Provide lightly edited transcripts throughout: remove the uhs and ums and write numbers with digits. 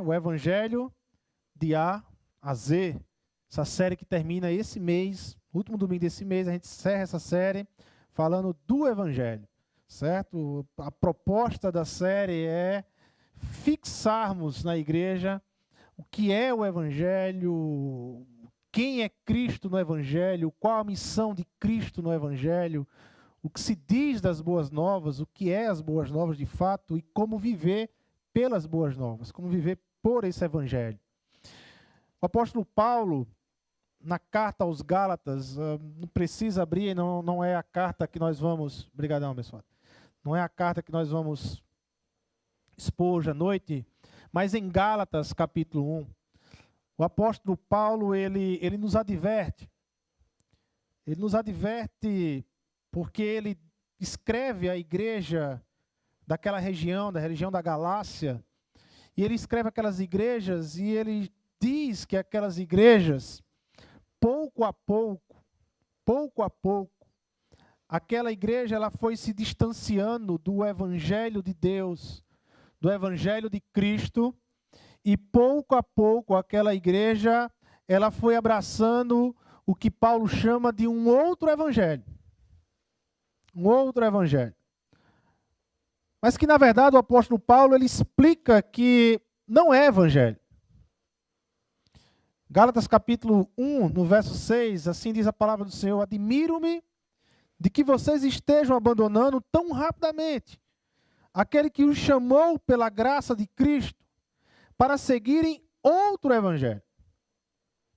O Evangelho de A a Z. Essa série que termina esse mês, último domingo desse mês, a gente encerra essa série falando do Evangelho, certo? A proposta da série é fixarmos na igreja o que é o Evangelho, quem é Cristo no Evangelho, qual a missão de Cristo no Evangelho, o que se diz das boas novas, o que é as boas novas de fato e como viver pelas boas novas, como viver por esse Evangelho. O apóstolo Paulo, na carta aos Gálatas, não precisa abrir, não é a carta que nós vamos... Obrigadão, pessoal. Não é a carta que nós vamos expor hoje à noite, mas em Gálatas, capítulo 1, o apóstolo Paulo, ele nos adverte. Ele nos adverte porque ele escreve à igreja daquela região, da região da Galácia, e ele escreve aquelas igrejas e ele diz que aquelas igrejas, pouco a pouco, aquela igreja ela foi se distanciando do Evangelho de Deus, do Evangelho de Cristo, e pouco a pouco aquela igreja ela foi abraçando o que Paulo chama de um outro Evangelho. Um outro Evangelho. Mas que na verdade o apóstolo Paulo ele explica que não é Evangelho. Gálatas capítulo 1, no verso 6, assim diz a palavra do Senhor: admiro-me de que vocês estejam abandonando tão rapidamente aquele que os chamou pela graça de Cristo para seguirem outro evangelho.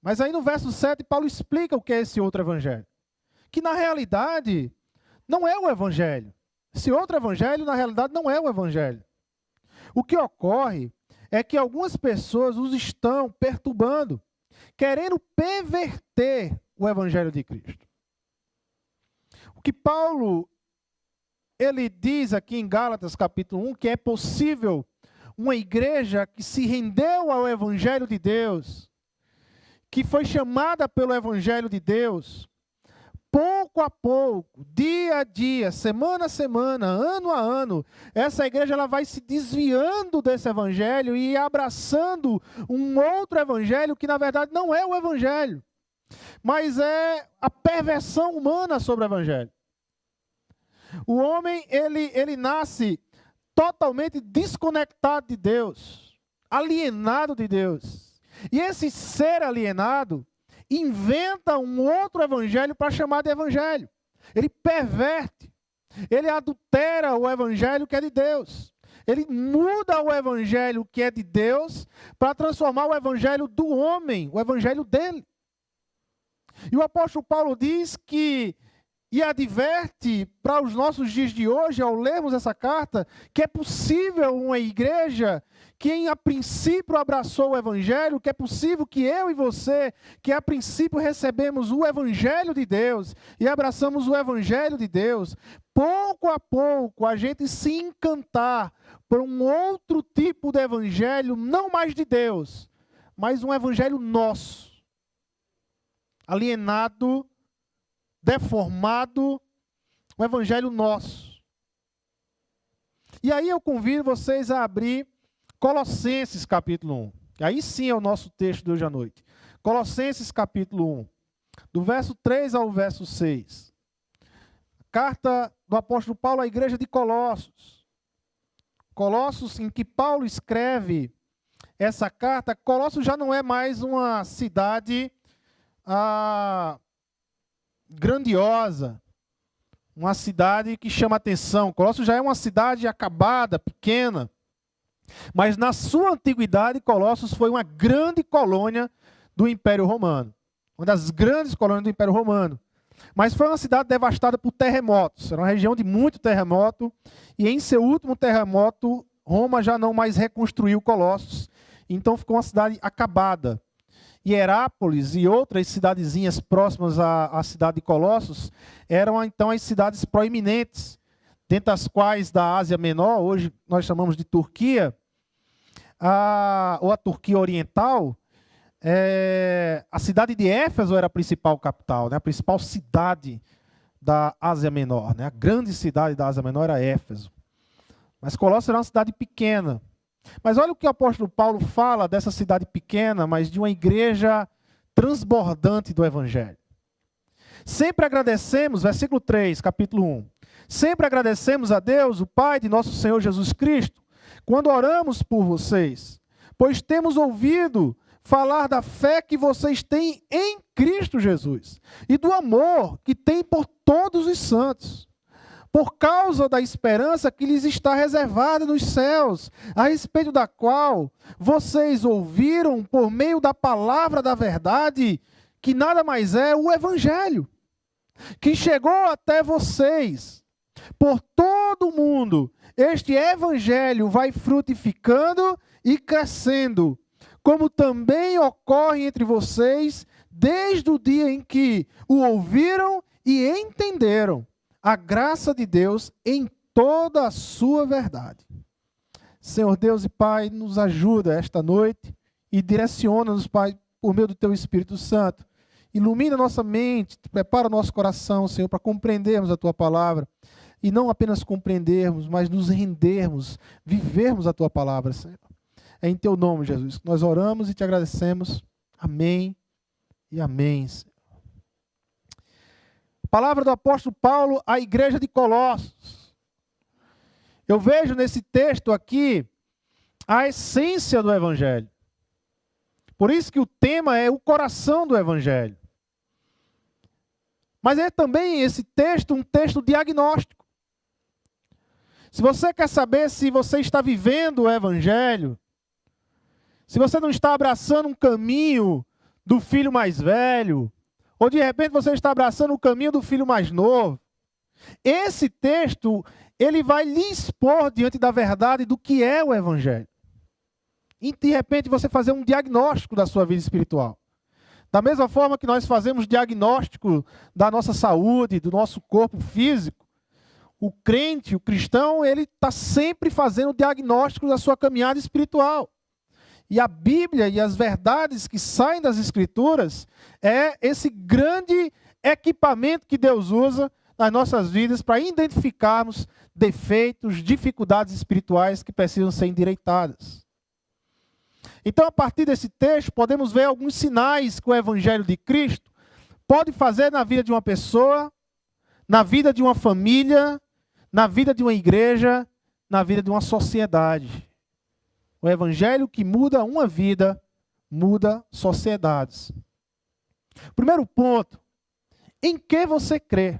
Mas aí no verso 7, Paulo explica o que é esse outro evangelho. Que na realidade não é o evangelho. Esse outro evangelho na realidade não é o evangelho. O que ocorre é que algumas pessoas os estão perturbando, querendo perverter o evangelho de Cristo. O que Paulo ele diz aqui em Gálatas capítulo 1, que é possível uma igreja que se rendeu ao evangelho de Deus, que foi chamada pelo evangelho de Deus, pouco a pouco, dia a dia, semana a semana, ano a ano, essa igreja ela vai se desviando desse evangelho e abraçando um outro evangelho que na verdade não é o evangelho, mas é a perversão humana sobre o evangelho. O homem, ele nasce totalmente desconectado de Deus, alienado de Deus. E esse ser alienado inventa um outro evangelho para chamar de evangelho. Ele perverte, ele adultera o evangelho que é de Deus. Ele muda o evangelho que é de Deus para transformar o evangelho do homem, o evangelho dele. E o apóstolo Paulo diz que, e adverte para os nossos dias de hoje, ao lermos essa carta, que é possível uma igreja que a princípio abraçou o evangelho, que é possível que eu e você, que a princípio recebemos o evangelho de Deus e abraçamos o evangelho de Deus, pouco a pouco a gente se encantar por um outro tipo de evangelho, não mais de Deus, mas um evangelho nosso, alienado, deformado, um evangelho nosso. E aí eu convido vocês a abrir Colossenses capítulo 1. Aí sim é o nosso texto de hoje à noite. Colossenses capítulo 1, do verso 3 ao verso 6. Carta do apóstolo Paulo à igreja de Colossos. Colossos, em que Paulo escreve essa carta. Colossos já não é mais uma cidade grandiosa, uma cidade que chama atenção. Colossos já é uma cidade acabada, pequena, mas na sua antiguidade Colossos foi uma grande colônia do Império Romano, uma das grandes colônias do Império Romano, mas foi uma cidade devastada por terremotos, era uma região de muito terremoto, e em seu último terremoto Roma já não mais reconstruiu Colossos, então ficou uma cidade acabada. E Herápolis e outras cidadezinhas próximas à cidade de Colossos eram então as cidades proeminentes, dentre as quais da Ásia Menor, hoje nós chamamos de Turquia, ou a Turquia Oriental. A cidade de Éfeso era a principal capital, né? A principal cidade da Ásia Menor, né? A grande cidade da Ásia Menor era Éfeso. Mas Colossos era uma cidade pequena. Mas olha o que o apóstolo Paulo fala dessa cidade pequena, mas de uma igreja transbordante do Evangelho. Sempre agradecemos, versículo 3, capítulo 1. Sempre agradecemos a Deus, o Pai de nosso Senhor Jesus Cristo, quando oramos por vocês, pois temos ouvido falar da fé que vocês têm em Cristo Jesus e do amor que têm por todos os santos, por causa da esperança que lhes está reservada nos céus, a respeito da qual vocês ouviram por meio da palavra da verdade, que nada mais é o Evangelho, que chegou até vocês. Por todo o mundo, este Evangelho vai frutificando e crescendo, como também ocorre entre vocês desde o dia em que o ouviram e entenderam a graça de Deus em toda a sua verdade. Senhor Deus e Pai, nos ajuda esta noite e direciona-nos, Pai, por meio do Teu Espírito Santo. Ilumina nossa mente, prepara nosso coração, Senhor, para compreendermos a Tua palavra. E não apenas compreendermos, mas nos rendermos, vivermos a Tua palavra, Senhor. É em Teu nome, Jesus, que nós oramos e Te agradecemos. Amém e amém, Senhor. Palavra do apóstolo Paulo à igreja de Colossos. Eu vejo nesse texto aqui a essência do Evangelho. Por isso que o tema é o coração do Evangelho. Mas é também esse texto um texto diagnóstico. Se você quer saber se você está vivendo o Evangelho, se você não está abraçando um caminho do filho mais velho, ou de repente você está abraçando o caminho do filho mais novo, esse texto, ele vai lhe expor diante da verdade do que é o Evangelho. E de repente você fazer um diagnóstico da sua vida espiritual. Da mesma forma que nós fazemos diagnóstico da nossa saúde, do nosso corpo físico, o crente, o cristão, ele está sempre fazendo diagnóstico da sua caminhada espiritual. E a Bíblia e as verdades que saem das Escrituras é esse grande equipamento que Deus usa nas nossas vidas para identificarmos defeitos, dificuldades espirituais que precisam ser endireitadas. Então, a partir desse texto, podemos ver alguns sinais que o Evangelho de Cristo pode fazer na vida de uma pessoa, na vida de uma família, na vida de uma igreja, na vida de uma sociedade. O Evangelho que muda uma vida, muda sociedades. Primeiro ponto, em que você crê?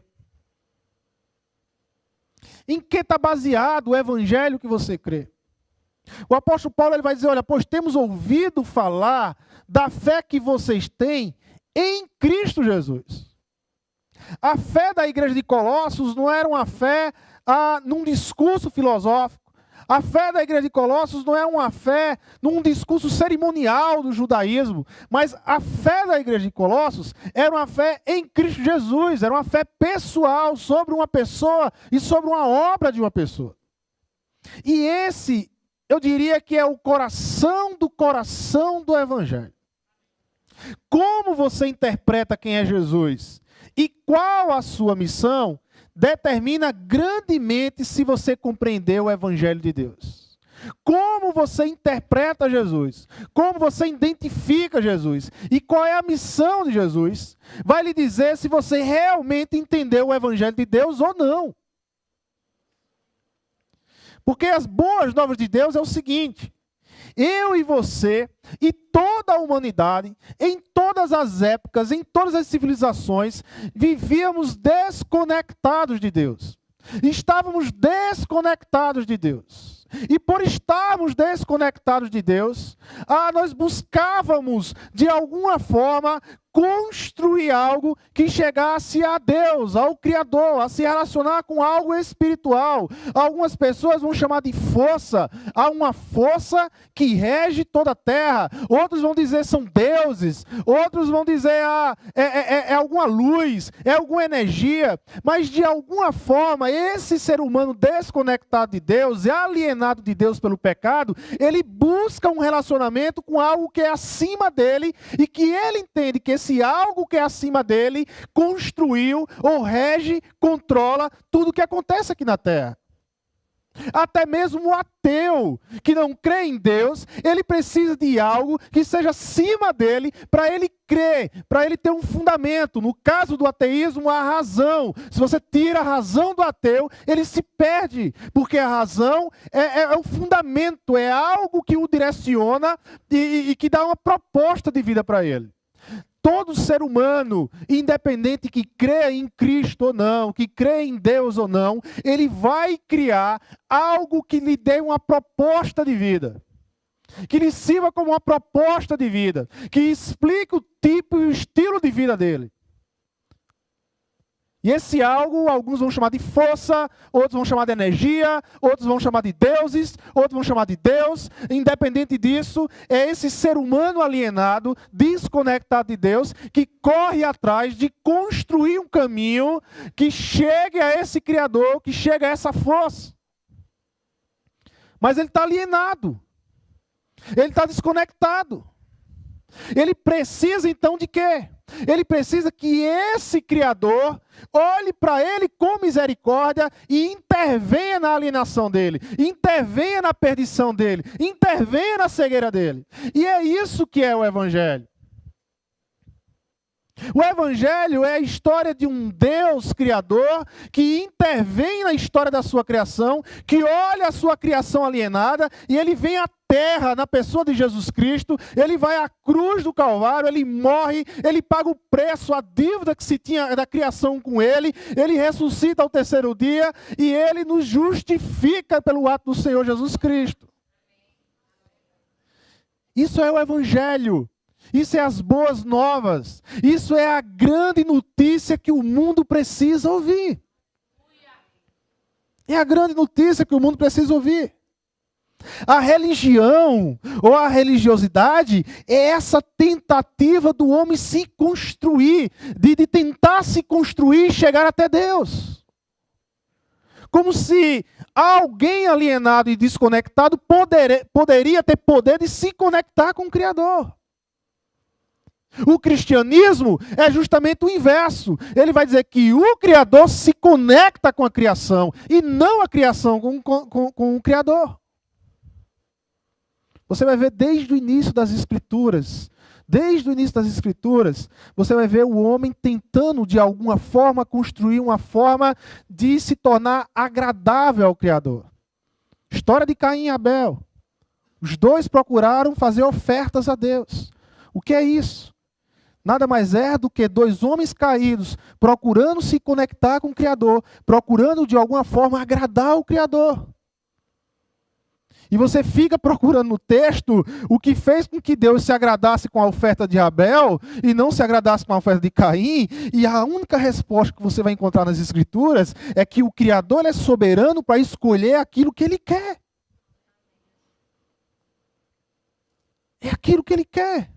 Em que está baseado o Evangelho que você crê? O apóstolo Paulo ele vai dizer, olha, pois temos ouvido falar da fé que vocês têm em Cristo Jesus. A fé da igreja de Colossos não era uma fé num discurso filosófico. A fé da igreja de Colossos não é uma fé num discurso cerimonial do judaísmo, mas a fé da igreja de Colossos era uma fé em Cristo Jesus, era uma fé pessoal sobre uma pessoa e sobre uma obra de uma pessoa. E esse, eu diria que é o coração do Evangelho. Como você interpreta quem é Jesus e qual a sua missão, determina grandemente se você compreendeu o Evangelho de Deus. Como você interpreta Jesus, como você identifica Jesus e qual é a missão de Jesus, vai lhe dizer se você realmente entendeu o Evangelho de Deus ou não. Porque as boas novas de Deus é o seguinte: eu e você e toda a humanidade, em todas as épocas, em todas as civilizações, vivíamos desconectados de Deus. Estávamos desconectados de Deus. E por estarmos desconectados de Deus, nós buscávamos, de alguma forma, construir algo que chegasse a Deus, ao Criador, a se relacionar com algo espiritual. Algumas pessoas vão chamar de força, há uma força que rege toda a terra. Outros vão dizer são deuses, outros vão dizer é alguma luz, é alguma energia. Mas de alguma forma, esse ser humano desconectado de Deus e alienado de Deus pelo pecado, ele busca um relacionamento com algo que é acima dele e que ele entende que esse algo que é acima dele construiu ou rege, controla tudo o que acontece aqui na terra. Até mesmo o ateu que não crê em Deus, ele precisa de algo que seja acima dele para ele crer, para ele ter um fundamento. No caso do ateísmo, a razão. Se você tira a razão do ateu, ele se perde, porque a razão é o fundamento, é algo que o direciona e que dá uma proposta de vida para ele. Todo ser humano, independente que crê em Cristo ou não, que crê em Deus ou não, ele vai criar algo que lhe dê uma proposta de vida. Que lhe sirva como uma proposta de vida. Que explique o tipo e o estilo de vida dele. E esse algo, alguns vão chamar de força, outros vão chamar de energia, outros vão chamar de deuses, outros vão chamar de Deus. Independente disso, é esse ser humano alienado, desconectado de Deus, que corre atrás de construir um caminho que chegue a esse Criador, que chegue a essa força. Mas ele está alienado. Ele está desconectado. Ele precisa então de quê? Ele precisa que esse Criador olhe para ele com misericórdia e intervenha na alienação dele, intervenha na perdição dele, intervenha na cegueira dele. E é isso que é o Evangelho. O Evangelho é a história de um Deus Criador que intervém na história da sua criação, que olha a sua criação alienada e ele vem à terra na pessoa de Jesus Cristo, ele vai à cruz do Calvário, ele morre, ele paga o preço, a dívida que se tinha da criação com ele ressuscita ao terceiro dia e ele nos justifica pelo ato do Senhor Jesus Cristo. Isso é o Evangelho. Isso é as boas novas. Isso é a grande notícia que o mundo precisa ouvir. É a grande notícia que o mundo precisa ouvir. A religião ou a religiosidade é essa tentativa do homem se construir, de tentar se construir e chegar até Deus. Como se alguém alienado e desconectado poderia ter poder de se conectar com o Criador. O cristianismo é justamente o inverso. Ele vai dizer que o Criador se conecta com a criação e não a criação com o Criador. Você vai ver desde o início das Escrituras, você vai ver o homem tentando de alguma forma construir uma forma de se tornar agradável ao Criador. História de Caim e Abel. Os dois procuraram fazer ofertas a Deus. O que é isso? Nada mais é do que dois homens caídos procurando se conectar com o Criador, procurando de alguma forma agradar o Criador. E você fica procurando no texto o que fez com que Deus se agradasse com a oferta de Abel e não se agradasse com a oferta de Caim. E a única resposta que você vai encontrar nas Escrituras é que o Criador é soberano para escolher aquilo que Ele quer. É aquilo que Ele quer.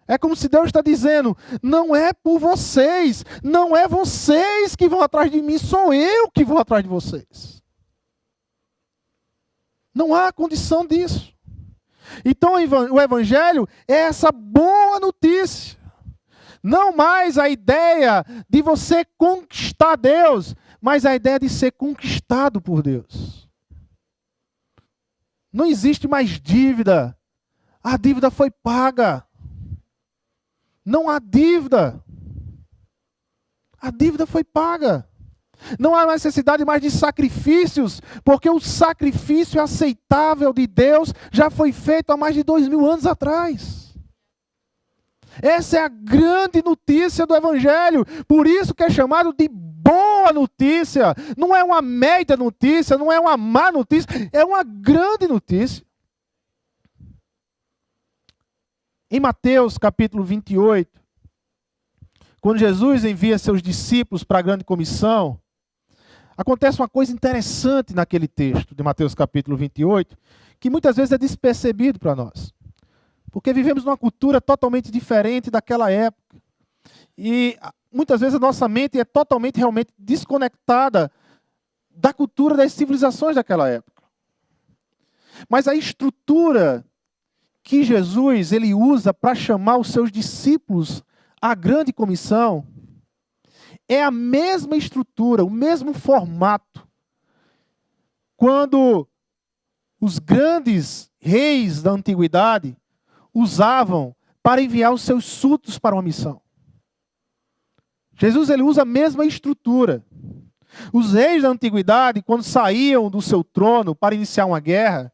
É como se Deus está dizendo, não é por vocês, não é vocês que vão atrás de mim, sou eu que vou atrás de vocês. Não há condição disso. Então o Evangelho é essa boa notícia. Não mais a ideia de você conquistar Deus, mas a ideia de ser conquistado por Deus. Não existe mais dívida. A dívida foi paga. Não há dívida. A dívida foi paga. Não há necessidade mais de sacrifícios, porque o sacrifício aceitável de Deus já foi feito há mais de 2000 anos atrás. Essa é a grande notícia do Evangelho. Por isso que é chamado de boa notícia. Não é uma média notícia, não é uma má notícia, é uma grande notícia. Em Mateus capítulo 28, quando Jesus envia seus discípulos para a grande comissão, acontece uma coisa interessante naquele texto de Mateus capítulo 28, que muitas vezes é despercebido para nós. Porque vivemos numa cultura totalmente diferente daquela época. E muitas vezes a nossa mente é totalmente, realmente desconectada da cultura das civilizações daquela época. Mas a estrutura que Jesus ele usa para chamar os seus discípulos à grande comissão é a mesma estrutura, o mesmo formato quando os grandes reis da antiguidade usavam para enviar os seus súditos para uma missão. Jesus ele usa a mesma estrutura. Os reis da antiguidade, quando saíam do seu trono para iniciar uma guerra,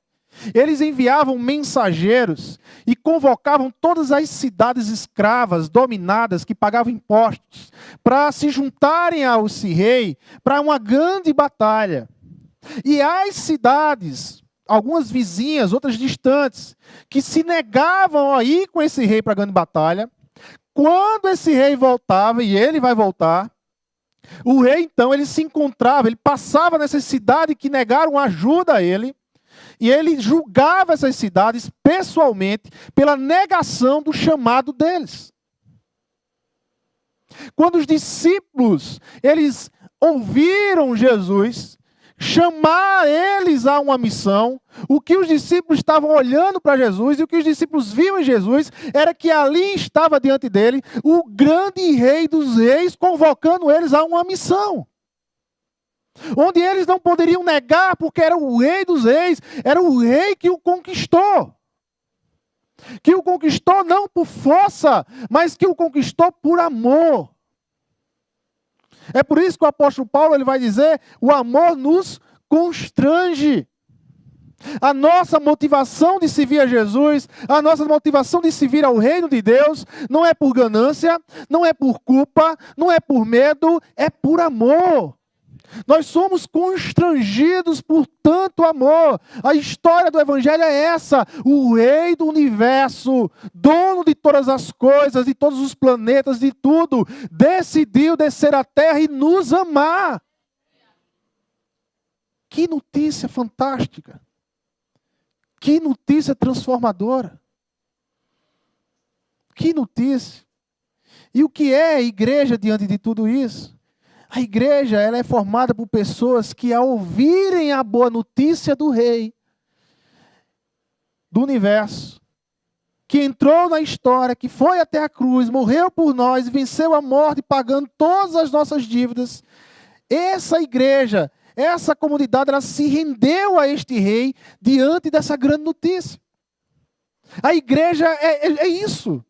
eles enviavam mensageiros e convocavam todas as cidades escravas, dominadas, que pagavam impostos, para se juntarem ao esse rei para uma grande batalha. E as cidades, algumas vizinhas, outras distantes, que se negavam a ir com esse rei para a grande batalha, quando esse rei voltava, e ele vai voltar, o rei então, ele se encontrava, ele passava nessa cidade que negaram ajuda a ele, e ele julgava essas cidades pessoalmente pela negação do chamado deles. Quando os discípulos, eles ouviram Jesus chamar eles a uma missão, o que os discípulos estavam olhando para Jesus e o que os discípulos viam em Jesus era que ali estava diante dele o grande rei dos reis convocando eles a uma missão. Onde eles não poderiam negar porque era o rei dos reis, era o rei que o conquistou. Que o conquistou não por força, mas que o conquistou por amor. É por isso que o apóstolo Paulo ele vai dizer, o amor nos constrange. A nossa motivação de servir a Jesus, a nossa motivação de servir ao reino de Deus, não é por ganância, não é por culpa, não é por medo, é por amor. Nós somos constrangidos por tanto amor. A história do Evangelho é essa. O Rei do Universo, dono de todas as coisas, de todos os planetas, de tudo, decidiu descer à Terra e nos amar. Que notícia fantástica. Que notícia transformadora. Que notícia. E o que é a igreja diante de tudo isso? A igreja ela é formada por pessoas que, ao ouvirem a boa notícia do Rei do Universo, que entrou na história, que foi até a cruz, morreu por nós, venceu a morte, pagando todas as nossas dívidas, essa igreja, essa comunidade, ela se rendeu a este Rei diante dessa grande notícia. A igreja é isso.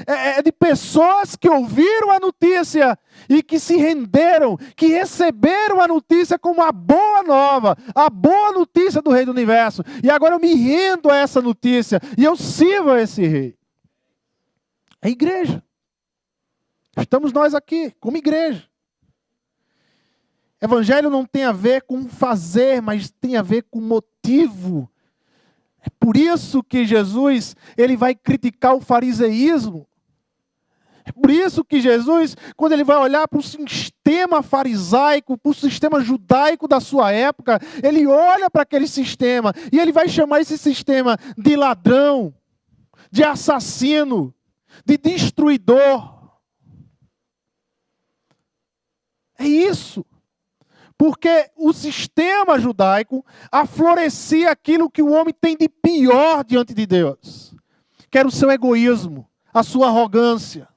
É de pessoas que ouviram a notícia e que se renderam, que receberam a notícia como a boa nova, a boa notícia do Rei do Universo. E agora eu me rendo a essa notícia e eu sirvo a esse Rei. É igreja. Estamos nós aqui, como igreja. Evangelho não tem a ver com fazer, mas tem a ver com motivo. É por isso que Jesus ele vai criticar o fariseísmo. É por isso que Jesus, quando ele vai olhar para o sistema farisaico, para o sistema judaico da sua época, ele olha para aquele sistema e ele vai chamar esse sistema de ladrão, de assassino, de destruidor. É isso. Porque o sistema judaico aflorescia aquilo que o homem tem de pior diante de Deus. Que era o seu egoísmo, a sua arrogância.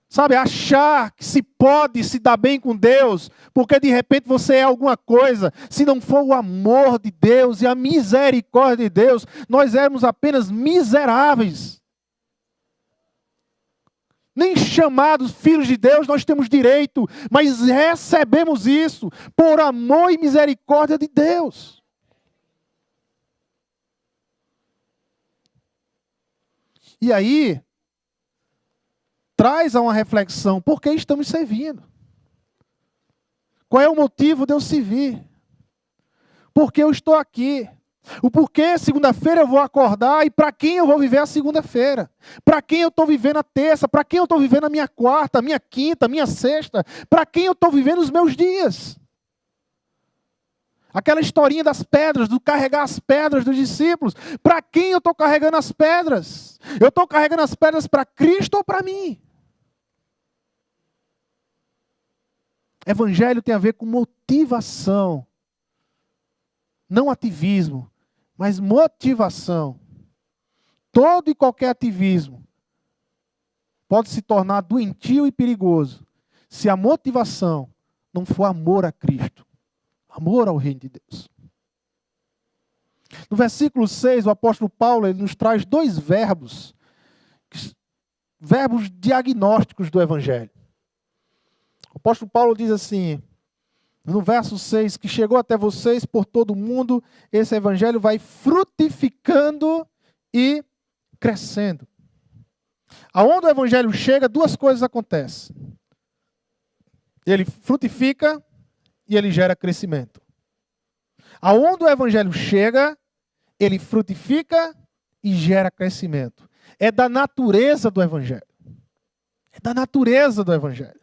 Sabe, achar que se pode se dar bem com Deus, porque de repente você é alguma coisa. Se não for o amor de Deus e a misericórdia de Deus, nós éramos apenas miseráveis. Nem chamados filhos de Deus nós temos direito, mas recebemos isso por amor e misericórdia de Deus. E aí, traz a uma reflexão, por que estamos servindo? Qual é o motivo de eu servir? Por que eu estou aqui? O porquê segunda-feira eu vou acordar e para quem eu vou viver a segunda-feira? Para quem eu estou vivendo a terça? Para quem eu estou vivendo a minha quarta, a minha quinta, a minha sexta? Para quem eu estou vivendo os meus dias? Aquela historinha das pedras, do carregar as pedras dos discípulos. Para quem eu estou carregando as pedras? Eu estou carregando as pedras para Cristo ou para mim? Evangelho tem a ver com motivação. Não ativismo, mas motivação. Todo e qualquer ativismo pode se tornar doentio e perigoso se a motivação não for amor a Cristo, Amor ao reino de Deus. No versículo 6, o apóstolo Paulo ele nos traz dois verbos diagnósticos do evangelho. O apóstolo Paulo diz assim, no verso 6, que chegou até vocês por todo o mundo, esse evangelho vai frutificando e crescendo. Aonde o evangelho chega, duas coisas acontecem. Ele frutifica e ele gera crescimento. Aonde o evangelho chega, ele frutifica e gera crescimento. É da natureza do evangelho. É da natureza do evangelho.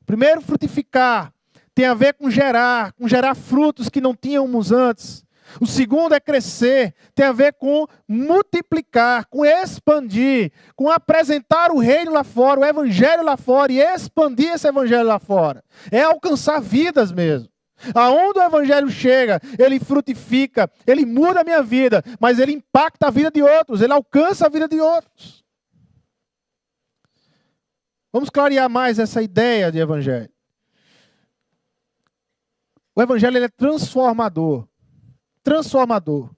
Primeiro, frutificar tem a ver com gerar frutos que não tínhamos antes. O segundo é crescer, tem a ver com multiplicar, com expandir, com apresentar o reino lá fora, o evangelho lá fora e expandir esse evangelho lá fora. É alcançar vidas mesmo. Aonde o evangelho chega, ele frutifica, ele muda a minha vida, mas ele impacta a vida de outros, ele alcança a vida de outros. Vamos clarear mais essa ideia de evangelho. O evangelho ele é transformador. Transformador.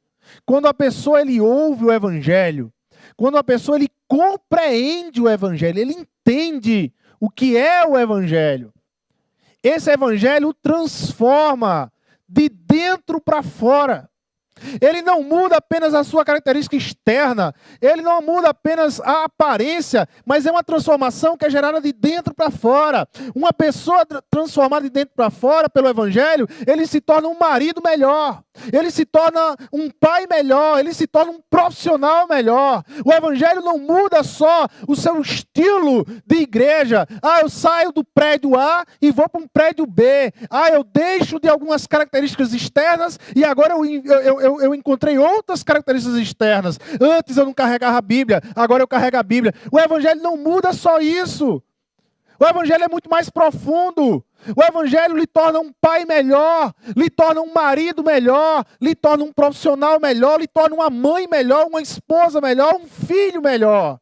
Quando a pessoa ele ouve o evangelho, quando a pessoa ele compreende o evangelho, ele entende o que é o evangelho. Esse evangelho o transforma de dentro para fora. Ele não muda apenas a sua característica externa, ele não muda apenas a aparência, mas é uma transformação que é gerada de dentro para fora. Uma pessoa transformada de dentro para fora pelo evangelho, ele se torna um marido melhor, ele se torna um pai melhor, ele se torna um profissional melhor. O evangelho não muda só o seu estilo de igreja. Eu saio do prédio A e vou para um prédio B. Eu deixo de algumas características externas e agora eu encontrei outras características externas. Antes eu não carregava a Bíblia, agora eu carrego a Bíblia. O evangelho não muda só isso. O evangelho é muito mais profundo. O evangelho lhe torna um pai melhor, lhe torna um marido melhor, lhe torna um profissional melhor, lhe torna uma mãe melhor, uma esposa melhor, um filho melhor.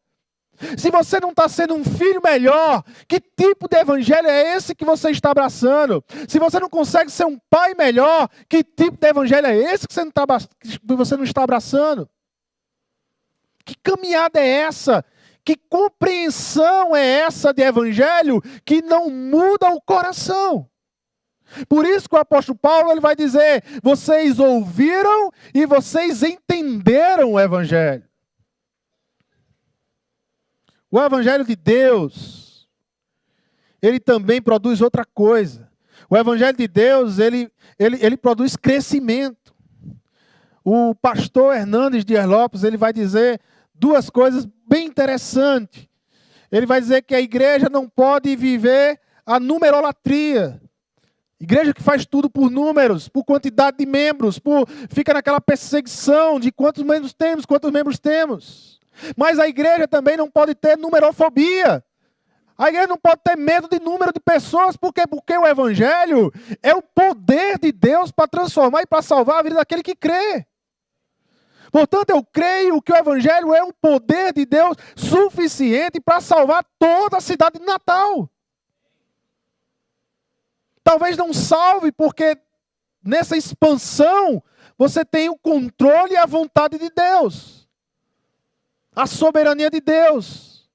Se você não está sendo um filho melhor, que tipo de evangelho é esse que você está abraçando? Se você não consegue ser um pai melhor, que tipo de evangelho é esse que você não está abraçando? Que caminhada é essa? Que compreensão é essa de evangelho que não muda o coração? Por isso que o apóstolo Paulo ele vai dizer, vocês ouviram e vocês entenderam o evangelho. O evangelho de Deus, ele também produz outra coisa. O evangelho de Deus, ele produz crescimento. O pastor Hernandes Dias Lopes, ele vai dizer duas coisas bem interessantes. Ele vai dizer que a igreja não pode viver a numerolatria. Igreja que faz tudo por números, por quantidade de membros, fica naquela perseguição de quantos membros temos. Mas a igreja também não pode ter numerofobia. A igreja não pode ter medo de número de pessoas. Por quê? Porque o evangelho é o poder de Deus para transformar e para salvar a vida daquele que crê. Portanto, eu creio que o evangelho é o poder de Deus suficiente para salvar toda a cidade de Natal. Talvez não salve porque nessa expansão você tem o controle e a vontade de Deus. A soberania de Deus.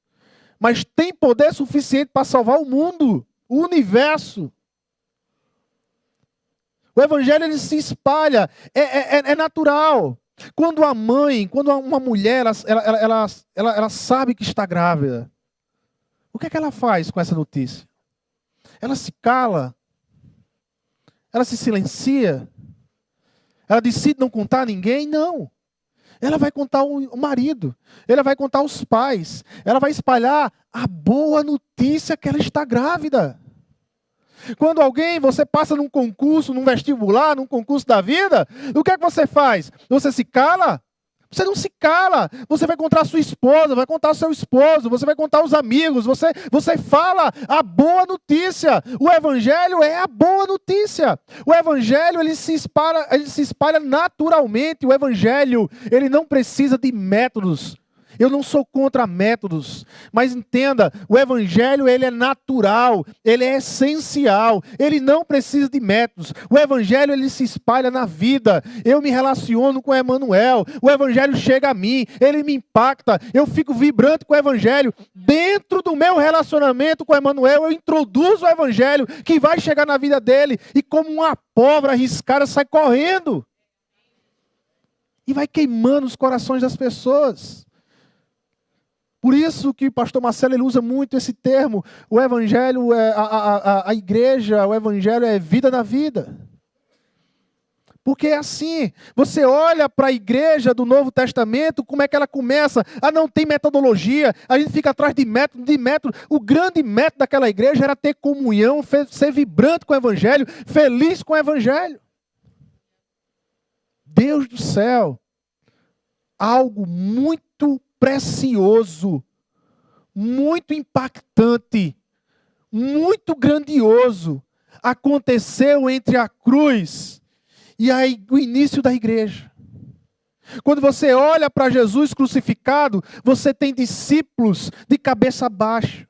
Mas tem poder suficiente para salvar o mundo, o universo. O evangelho ele se espalha, é natural. Quando uma mulher, ela sabe que está grávida, o que é que ela faz com essa notícia? Ela se cala, ela se silencia, ela decide não contar a ninguém? Não. Ela vai contar o marido, ela vai contar os pais, ela vai espalhar a boa notícia que ela está grávida. Quando você passa num concurso, num vestibular, num concurso da vida, o que é que você faz? Você se cala? Você não se cala. Você vai contar a sua esposa, vai contar o seu esposo, você vai contar os amigos, você fala a boa notícia. O evangelho é a boa notícia. O evangelho ele se espalha naturalmente. O evangelho ele não precisa de métodos. Eu não sou contra métodos, mas entenda, o evangelho ele é natural, ele é essencial, ele não precisa de métodos. O evangelho ele se espalha na vida. Eu me relaciono com Emmanuel, o evangelho chega a mim, ele me impacta, eu fico vibrante com o evangelho. Dentro do meu relacionamento com Emmanuel, eu introduzo o evangelho que vai chegar na vida dele e como uma pólvora arriscada sai correndo. E vai queimando os corações das pessoas. Por isso que o pastor Marcelo ele usa muito esse termo. O evangelho é a igreja, o evangelho é vida na vida. Porque é assim, você olha para a igreja do Novo Testamento, como é que ela começa? Não tem metodologia, a gente fica atrás de método. O grande método daquela igreja era ter comunhão, ser vibrante com o evangelho, feliz com o evangelho. Deus do céu, algo muito precioso, muito impactante, muito grandioso aconteceu entre a cruz e o início da igreja. Quando você olha para Jesus crucificado, você tem discípulos de cabeça baixa.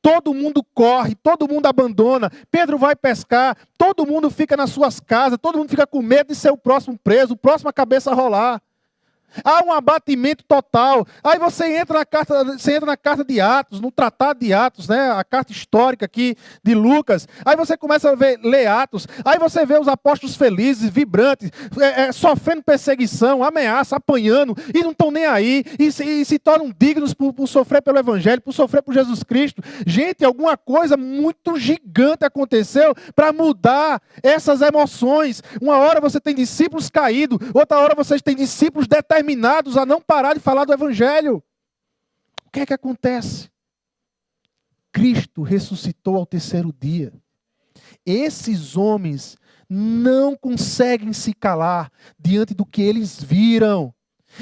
Todo mundo corre, todo mundo abandona. Pedro vai pescar, todo mundo fica nas suas casas, todo mundo fica com medo de ser o próximo preso, o próximo a cabeça a rolar. Há um abatimento total. Aí você entra na carta de Atos, no tratado de Atos, né? A carta histórica aqui de Lucas. Aí você começa a ler Atos. Aí você vê os apóstolos felizes, vibrantes, sofrendo perseguição, ameaça, apanhando, e não estão nem aí, e se tornam dignos por sofrer pelo Evangelho, por sofrer por Jesus Cristo. Gente, alguma coisa muito gigante aconteceu para mudar essas emoções. Uma hora você tem discípulos caídos, outra hora você tem discípulos determinados a não parar de falar do Evangelho. O que é que acontece? Cristo ressuscitou ao terceiro dia. Esses homens não conseguem se calar diante do que eles viram.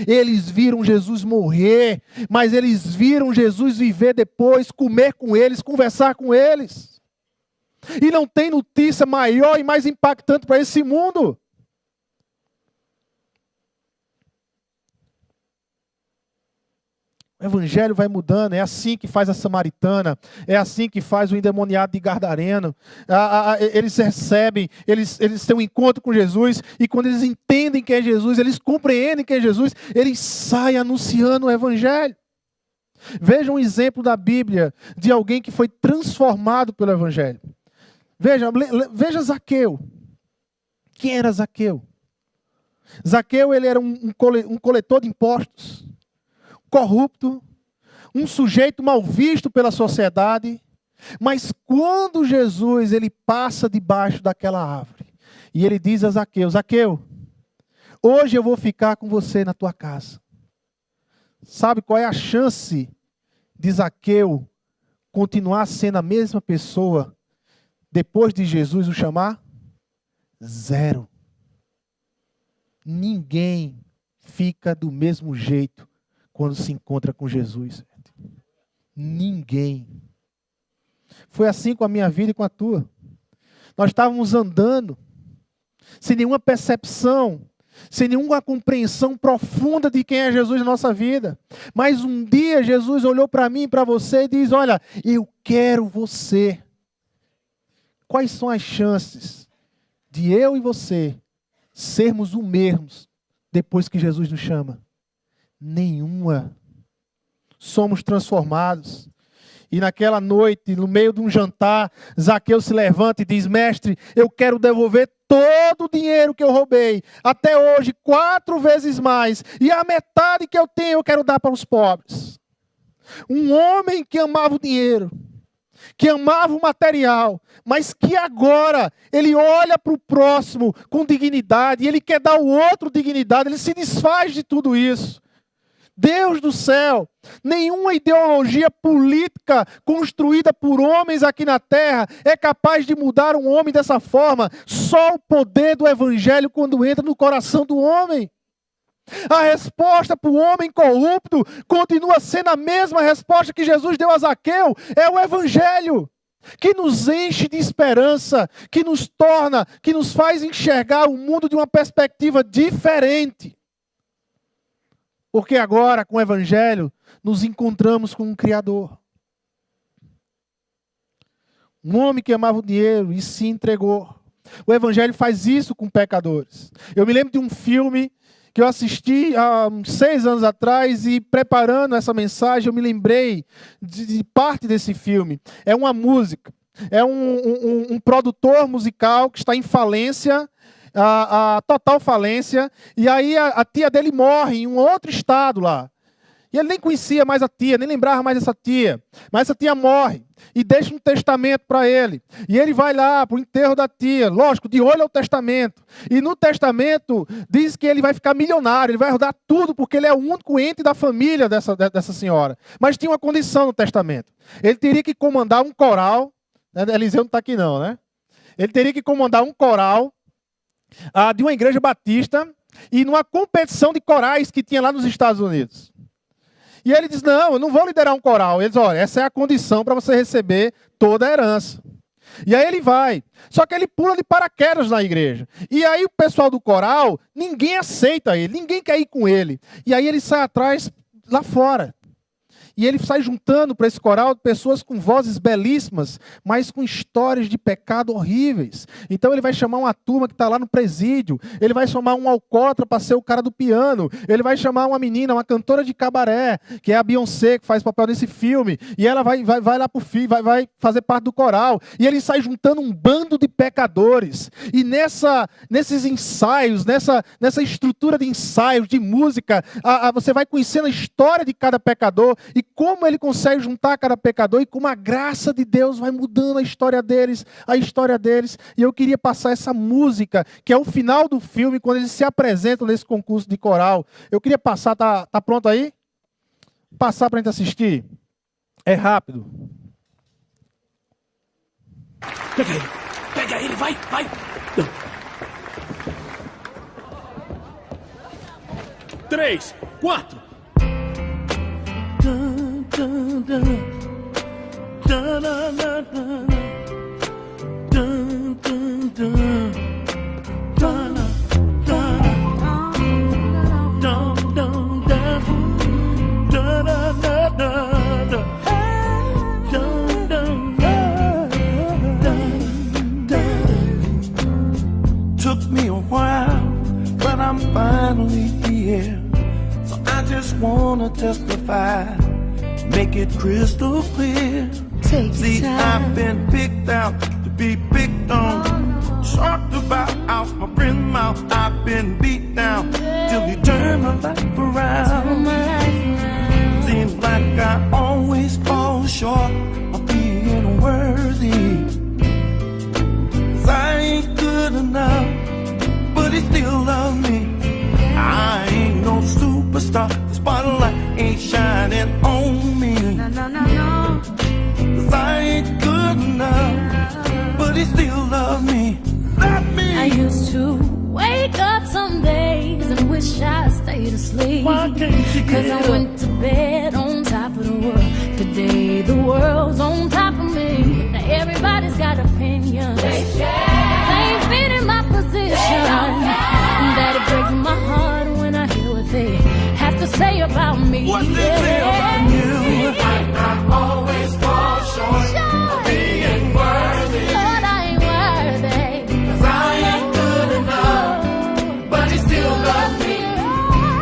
Eles viram Jesus morrer, mas eles viram Jesus viver depois, comer com eles, conversar com eles. E não tem notícia maior e mais impactante para esse mundo. O evangelho vai mudando, é assim que faz a samaritana, é assim que faz o endemoniado de Gadareno. Eles recebem, eles têm um encontro com Jesus, e quando eles entendem quem é Jesus, eles compreendem quem é Jesus, eles saem anunciando o evangelho. Veja um exemplo da Bíblia de alguém que foi transformado pelo evangelho. Veja Zaqueu. Quem era Zaqueu? Zaqueu ele era um coletor de impostos, corrupto, um sujeito mal visto pela sociedade, mas quando Jesus ele passa debaixo daquela árvore e ele diz a Zaqueu: Zaqueu, hoje eu vou ficar com você na tua casa. Sabe qual é a chance de Zaqueu continuar sendo a mesma pessoa depois de Jesus o chamar? Zero. Ninguém fica do mesmo jeito quando se encontra com Jesus. Ninguém. Foi assim com a minha vida e com a tua. Nós estávamos andando, sem nenhuma percepção, sem nenhuma compreensão profunda de quem é Jesus na nossa vida. Mas um dia Jesus olhou para mim e para você e diz: olha, eu quero você. Quais são as chances de eu e você sermos o mesmos depois que Jesus nos chama? Nenhuma. Somos transformados. E naquela noite, no meio de um jantar, Zaqueu se levanta e diz: mestre, eu quero devolver todo o dinheiro que eu roubei, até hoje, 4 vezes mais, e a metade que eu tenho eu quero dar para os pobres. Um homem que amava o dinheiro, que amava o material, mas que agora ele olha para o próximo com dignidade, e ele quer dar ao outro dignidade, ele se desfaz de tudo isso. Deus do céu, nenhuma ideologia política construída por homens aqui na terra é capaz de mudar um homem dessa forma. Só o poder do evangelho quando entra no coração do homem. A resposta para o homem corrupto continua sendo a mesma resposta que Jesus deu a Zaqueu. É o evangelho que nos enche de esperança, que nos faz enxergar o mundo de uma perspectiva diferente. Porque agora, com o Evangelho, nos encontramos com um Criador. Um homem que amava o dinheiro e se entregou. O Evangelho faz isso com pecadores. Eu me lembro de um filme que eu assisti há uns 6 anos atrás e preparando essa mensagem eu me lembrei de parte desse filme. É uma música. É um produtor musical que está em falência, a total falência, e aí a tia dele morre em um outro estado lá. E ele nem conhecia mais a tia, nem lembrava mais dessa tia. Mas essa tia morre e deixa um testamento para ele. E ele vai lá para o enterro da tia, lógico, de olho ao testamento. E no testamento diz que ele vai ficar milionário, ele vai rodar tudo, porque ele é o único ente da família dessa senhora. Mas tinha uma condição no testamento. Ele teria que comandar um coral, né? Eliseu não está aqui não, né? Ele teria que comandar um coral de uma igreja batista e numa competição de corais que tinha lá nos Estados Unidos. E ele diz, não, eu não vou liderar um coral. Ele diz, olha, essa é a condição para você receber toda a herança. E aí ele vai. Só que ele pula de paraquedas na igreja. E aí o pessoal do coral, ninguém aceita ele, ninguém quer ir com ele. E aí ele sai atrás lá fora. E ele sai juntando para esse coral pessoas com vozes belíssimas, mas com histórias de pecado horríveis. Então ele vai chamar uma turma que está lá no presídio, ele vai chamar um alcoólatra para ser o cara do piano, ele vai chamar uma menina, uma cantora de cabaré, que é a Beyoncé, que faz papel nesse filme, e ela vai lá para o fim, vai fazer parte do coral. E ele sai juntando um bando de pecadores. E nesses ensaios, nessa estrutura de ensaios, de música, você vai conhecendo a história de cada pecador e como ele consegue juntar cada pecador e como a graça de Deus vai mudando a história deles. E eu queria passar essa música, que é o final do filme, quando eles se apresentam nesse concurso de coral. Eu queria passar, tá pronto aí? Passar para a gente assistir. É rápido. Pega ele, vai. 3, 4. Took me a while, but I'm finally here. So I just wanna testify, make it crystal clear. See, I've been picked out to be picked on, talked about out my friend's mouth. I've been beat down till he turned my life around. Seems like I always fall short of being worthy. 'Cause I ain't good enough, but he still loves me. I ain't no superstar, the spotlight ain't shining on me. No. 'Cause I ain't good enough, but he still loves me. Love me. I used to wake up some days and wish I stayed asleep. Why can't you 'Cause get I went to bed on top of the world. Today the world's on top of me. Now everybody's got opinions. They ain't been in my position. That it breaks my heart when I hear what they have to say about me. What they say about you? I always fall short of being worthy. Lord, I ain't worthy. 'Cause I ain't good enough, but he still loves me.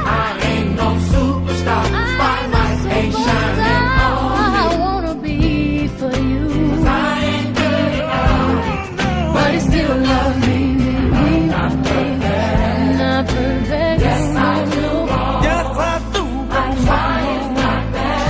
I ain't no superstar, spotlight ain't shining on me. I wanna be for you. 'Cause I ain't good enough, But he still loves me. I'm not perfect. Not perfect. Yes, I do wrong. Yes, I do. I'm trying my best.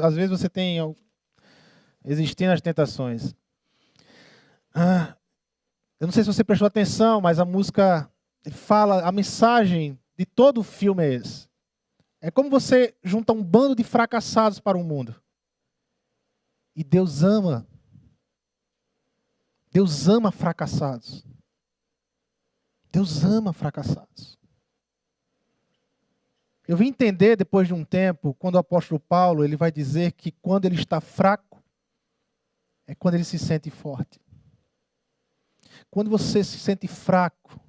Às vezes você tem existindo as tentações. Eu não sei se você prestou atenção, mas a música fala, a mensagem de todo o filme é esse. É como você junta um bando de fracassados para o mundo. E Deus ama. Deus ama fracassados. Deus ama fracassados. Eu vim entender depois de um tempo, quando o apóstolo Paulo ele vai dizer que quando ele está fraco, é quando ele se sente forte. Quando você se sente fraco,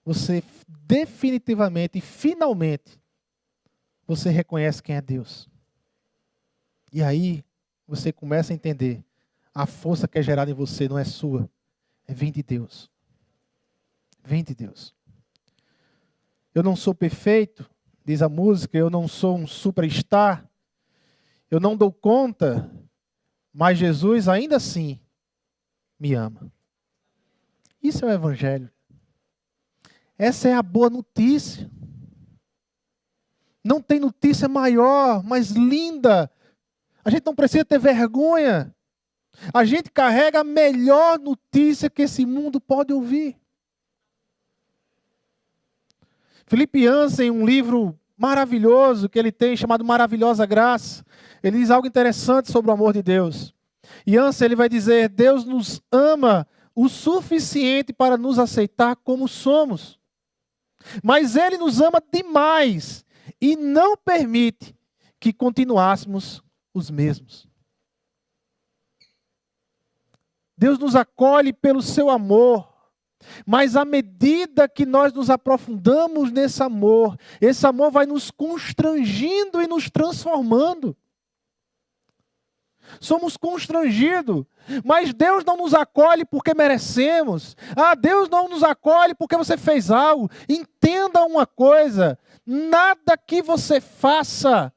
você definitivamente e finalmente, você reconhece quem é Deus. E aí, você começa a entender, a força que é gerada em você não é sua, vem de Deus. Vem de Deus. Eu não sou perfeito, diz a música, eu não sou um superstar, eu não dou conta, mas Jesus ainda assim me ama. Isso é o Evangelho. Essa é a boa notícia. Não tem notícia maior, mais linda. A gente não precisa ter vergonha. A gente carrega a melhor notícia que esse mundo pode ouvir. Philip Yancey, em um livro maravilhoso que ele tem, chamado Maravilhosa Graça, ele diz algo interessante sobre o amor de Deus. Yancey, ele vai dizer, Deus nos ama o suficiente para nos aceitar como somos. Mas Ele nos ama demais e não permite que continuássemos os mesmos. Deus nos acolhe pelo seu amor, mas à medida que nós nos aprofundamos nesse amor, esse amor vai nos constrangindo e nos transformando. Somos constrangidos, mas Deus não nos acolhe porque merecemos. Deus não nos acolhe porque você fez algo. Entenda uma coisa, nada que você faça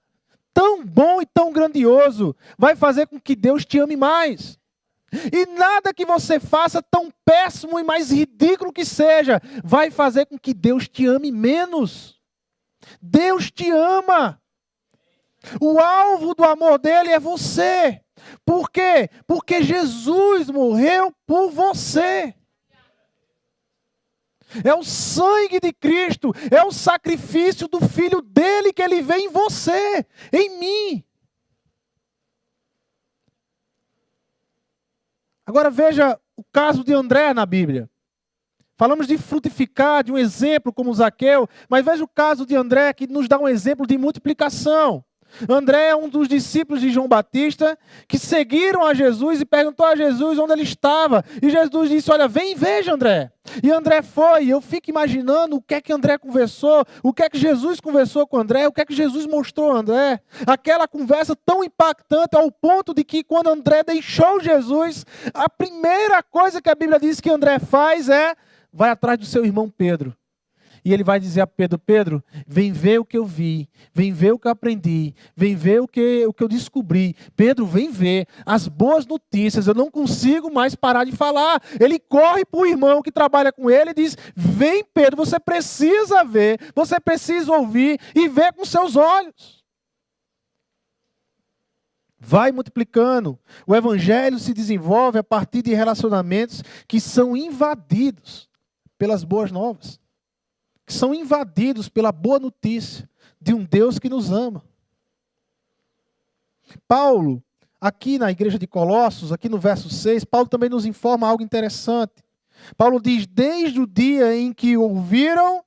tão bom e tão grandioso vai fazer com que Deus te ame mais. E nada que você faça tão péssimo e mais ridículo que seja, vai fazer com que Deus te ame menos. Deus te ama. O alvo do amor dele é você. Por quê? Porque Jesus morreu por você. É o sangue de Cristo, é o sacrifício do Filho dele que ele vê em você, em mim. Agora veja o caso de André na Bíblia. Falamos de frutificar, de um exemplo como Zaqueu, mas veja o caso de André que nos dá um exemplo de multiplicação. André é um dos discípulos de João Batista que seguiram a Jesus e perguntou a Jesus onde ele estava. E Jesus disse, olha, vem e veja André. E André foi, e eu fico imaginando o que é que André conversou, o que é que Jesus conversou com André, o que é que Jesus mostrou a André. Aquela conversa tão impactante ao ponto de que quando André deixou Jesus, a primeira coisa que a Bíblia diz que André faz é, vai atrás do seu irmão Pedro. E ele vai dizer a Pedro, Pedro, vem ver o que eu vi, vem ver o que eu aprendi, vem ver o que eu descobri. Pedro, vem ver as boas notícias, eu não consigo mais parar de falar. Ele corre para o irmão que trabalha com ele e diz, vem Pedro, você precisa ver, você precisa ouvir e ver com seus olhos. Vai multiplicando. O evangelho se desenvolve a partir de relacionamentos que são invadidos pelas boas novas. Que são invadidos pela boa notícia de um Deus que nos ama. Paulo, aqui na igreja de Colossos, aqui no verso 6, Paulo também nos informa algo interessante. Paulo diz, desde o dia em que ouviram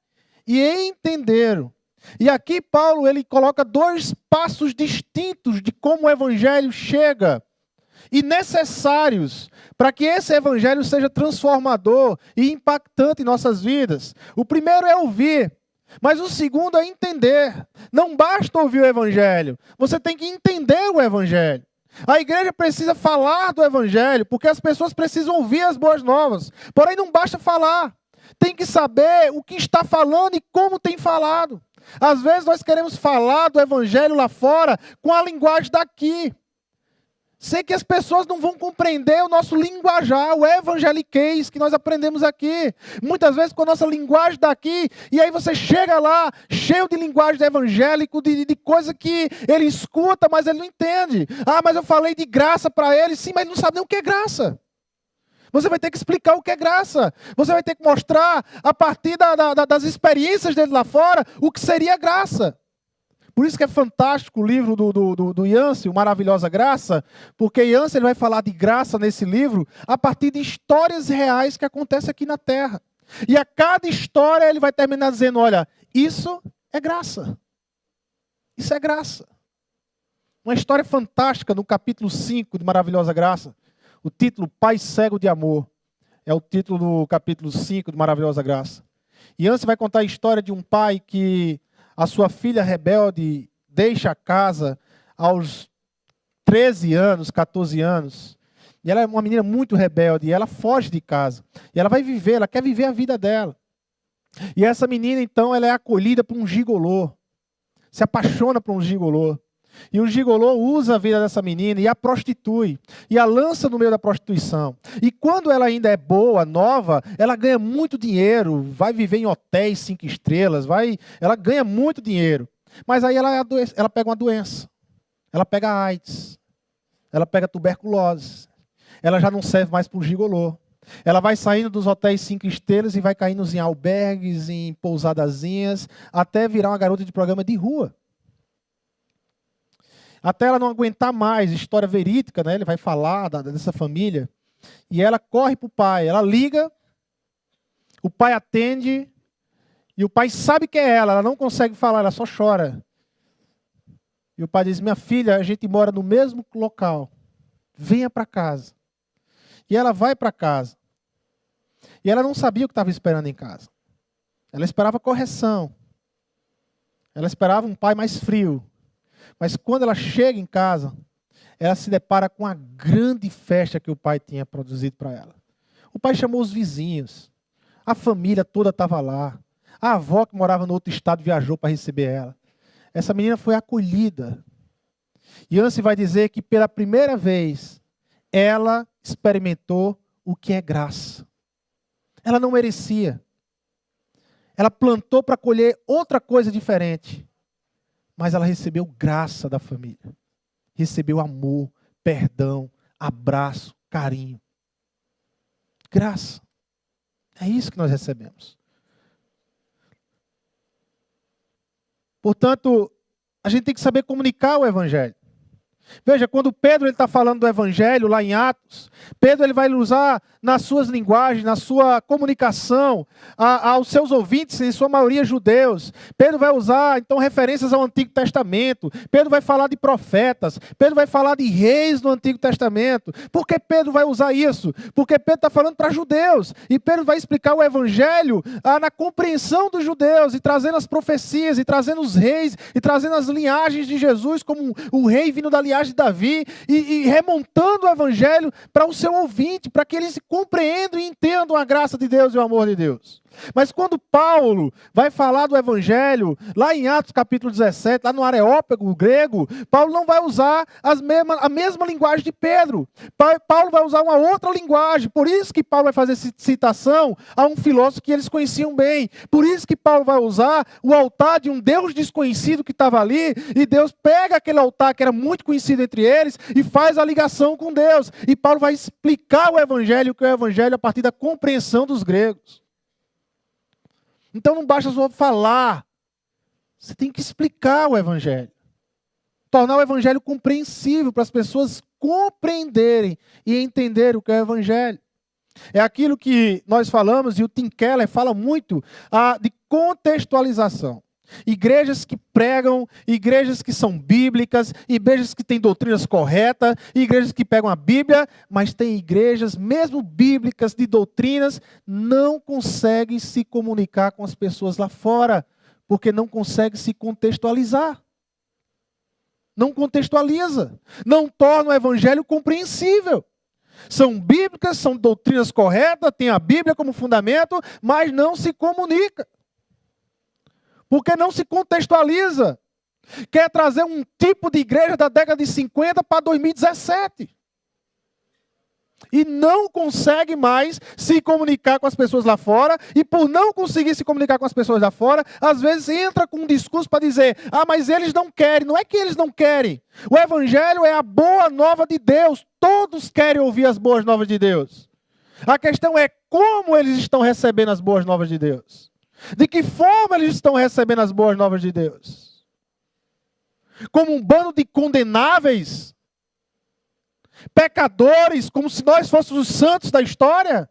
e entenderam. E aqui Paulo ele coloca dois passos distintos de como o evangelho chega e necessários para que esse evangelho seja transformador e impactante em nossas vidas. O primeiro é ouvir, mas o segundo é entender. Não basta ouvir o evangelho, você tem que entender o evangelho. A igreja precisa falar do evangelho, porque as pessoas precisam ouvir as boas novas. Porém, não basta falar, tem que saber o que está falando e como tem falado. Às vezes nós queremos falar do evangelho lá fora com a linguagem daqui. Sei que as pessoas não vão compreender o nosso linguajar, o evangeliquez que nós aprendemos aqui. Muitas vezes com a nossa linguagem daqui, e aí você chega lá, cheio de linguagem de evangélico, de coisa que ele escuta, mas ele não entende. Ah, mas eu falei de graça para ele, sim, mas ele não sabe nem o que é graça. Você vai ter que explicar o que é graça. Você vai ter que mostrar, a partir das experiências dele lá fora, o que seria graça. Por isso que é fantástico o livro do Yancey, o Maravilhosa Graça, porque Yancey ele vai falar de graça nesse livro a partir de histórias reais que acontecem aqui na Terra. E a cada história ele vai terminar dizendo, olha, isso é graça. Isso é graça. Uma história fantástica no capítulo 5 de Maravilhosa Graça. O título Pai Cego de Amor. É o título do capítulo 5 de Maravilhosa Graça. Yancey vai contar a história de um pai que a sua filha rebelde deixa a casa aos 13 anos, 14 anos. E ela é uma menina muito rebelde, e ela foge de casa. E ela vai viver, ela quer viver a vida dela. E essa menina, então, ela é acolhida por um gigolô. Se apaixona por um gigolô. E o gigolô usa a vida dessa menina e a prostitui. E a lança no meio da prostituição. E quando ela ainda é boa, nova, ela ganha muito dinheiro. Vai viver em hotéis 5 estrelas. Ela ganha muito dinheiro. Mas aí ela pega uma doença. Ela pega AIDS. Ela pega tuberculose. Ela já não serve mais para o gigolô. Ela vai saindo dos hotéis 5 estrelas e vai caindo em albergues, em pousadazinhas, até virar uma garota de programa de rua. Até ela não aguentar mais, história verídica, né? Ele vai falar dessa família. E ela corre para o pai, ela liga, o pai atende, e o pai sabe que é ela não consegue falar, ela só chora. E o pai diz, minha filha, a gente mora no mesmo local, venha para casa. E ela vai para casa. E ela não sabia o que estava esperando em casa. Ela esperava correção. Ela esperava um pai mais frio. Mas quando ela chega em casa, ela se depara com a grande festa que o pai tinha produzido para ela. O pai chamou os vizinhos. A família toda estava lá. A avó que morava no outro estado viajou para receber ela. Essa menina foi acolhida. E Yancey vai dizer que pela primeira vez, ela experimentou o que é graça. Ela não merecia. Ela plantou para colher outra coisa diferente. Mas ela recebeu graça da família. Recebeu amor, perdão, abraço, carinho. Graça. É isso que nós recebemos. Portanto, a gente tem que saber comunicar o Evangelho. Veja, quando Pedro está falando do Evangelho lá em Atos, Pedro ele vai usar nas suas linguagens, na sua comunicação, aos seus ouvintes, em sua maioria judeus. Pedro vai usar, então, referências ao Antigo Testamento. Pedro vai falar de profetas. Pedro vai falar de reis no Antigo Testamento. Por que Pedro vai usar isso? Porque Pedro está falando para judeus. E Pedro vai explicar o Evangelho na compreensão dos judeus, e trazendo as profecias, e trazendo os reis, e trazendo as linhagens de Jesus, como o rei vindo da linhagem de Davi, e remontando o Evangelho para o seu ouvinte, para que eles compreendam e entendam a graça de Deus e o amor de Deus. Mas quando Paulo vai falar do Evangelho, lá em Atos capítulo 17, lá no Areópago grego, Paulo não vai usar a mesma linguagem de Pedro. Paulo vai usar uma outra linguagem. Por isso que Paulo vai fazer citação a um filósofo que eles conheciam bem. Por isso que Paulo vai usar o altar de um Deus desconhecido que estava ali, e Deus pega aquele altar que era muito conhecido entre eles e faz a ligação com Deus. E Paulo vai explicar o Evangelho, que é o Evangelho a partir da compreensão dos gregos. Então não basta só falar, você tem que explicar o Evangelho. Tornar o Evangelho compreensível para as pessoas compreenderem e entenderem o que é o Evangelho. É aquilo que nós falamos, e o Tim Keller fala muito, de contextualização. Igrejas que pregam, igrejas que são bíblicas, igrejas que têm doutrinas corretas, igrejas que pegam a Bíblia, mas tem igrejas, mesmo bíblicas, de doutrinas, não conseguem se comunicar com as pessoas lá fora, porque não conseguem se contextualizar. Não contextualiza, não torna o Evangelho compreensível. São bíblicas, são doutrinas corretas, tem a Bíblia como fundamento, mas não se comunica. Porque não se contextualiza. Quer trazer um tipo de igreja da década de 50 para 2017. E não consegue mais se comunicar com as pessoas lá fora. E por não conseguir se comunicar com as pessoas lá fora, às vezes entra com um discurso para dizer: ah, mas eles não querem. Não é que eles não querem. O evangelho é a boa nova de Deus. Todos querem ouvir as boas novas de Deus. A questão é como eles estão recebendo as boas novas de Deus. De que forma eles estão recebendo as boas novas de Deus? Como um bando de condenáveis? Pecadores, como se nós fôssemos os santos da história?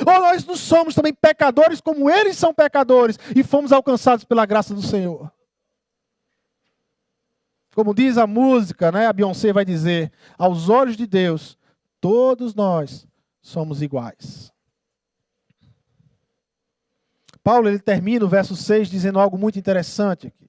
Ou nós não somos também pecadores como eles são pecadores e fomos alcançados pela graça do Senhor? Como diz a música, né? A Beyoncé vai dizer: aos olhos de Deus, todos nós somos iguais. Paulo, ele termina o verso 6 dizendo algo muito interessante aqui.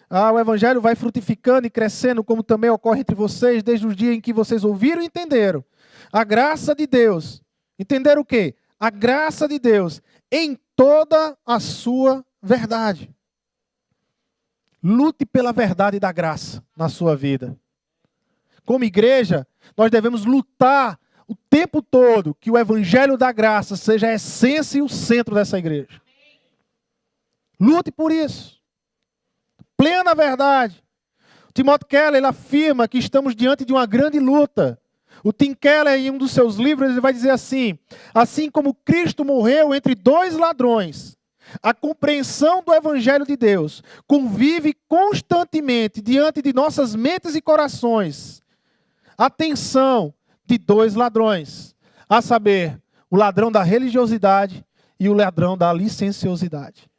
O evangelho vai frutificando e crescendo, como também ocorre entre vocês, desde o dia em que vocês ouviram e entenderam a graça de Deus. Entenderam o quê? A graça de Deus em toda a sua verdade. Lute pela verdade da graça na sua vida. Como igreja, nós devemos lutar o tempo todo que o evangelho da graça seja a essência e o centro dessa igreja. Lute por isso. Plena verdade. Timothy Keller, ele afirma que estamos diante de uma grande luta. O Tim Keller, em um dos seus livros, ele vai dizer assim: assim como Cristo morreu entre dois ladrões, a compreensão do evangelho de Deus convive constantemente diante de nossas mentes e corações. A tensão de dois ladrões, a saber, o ladrão da religiosidade e o ladrão da licenciosidade.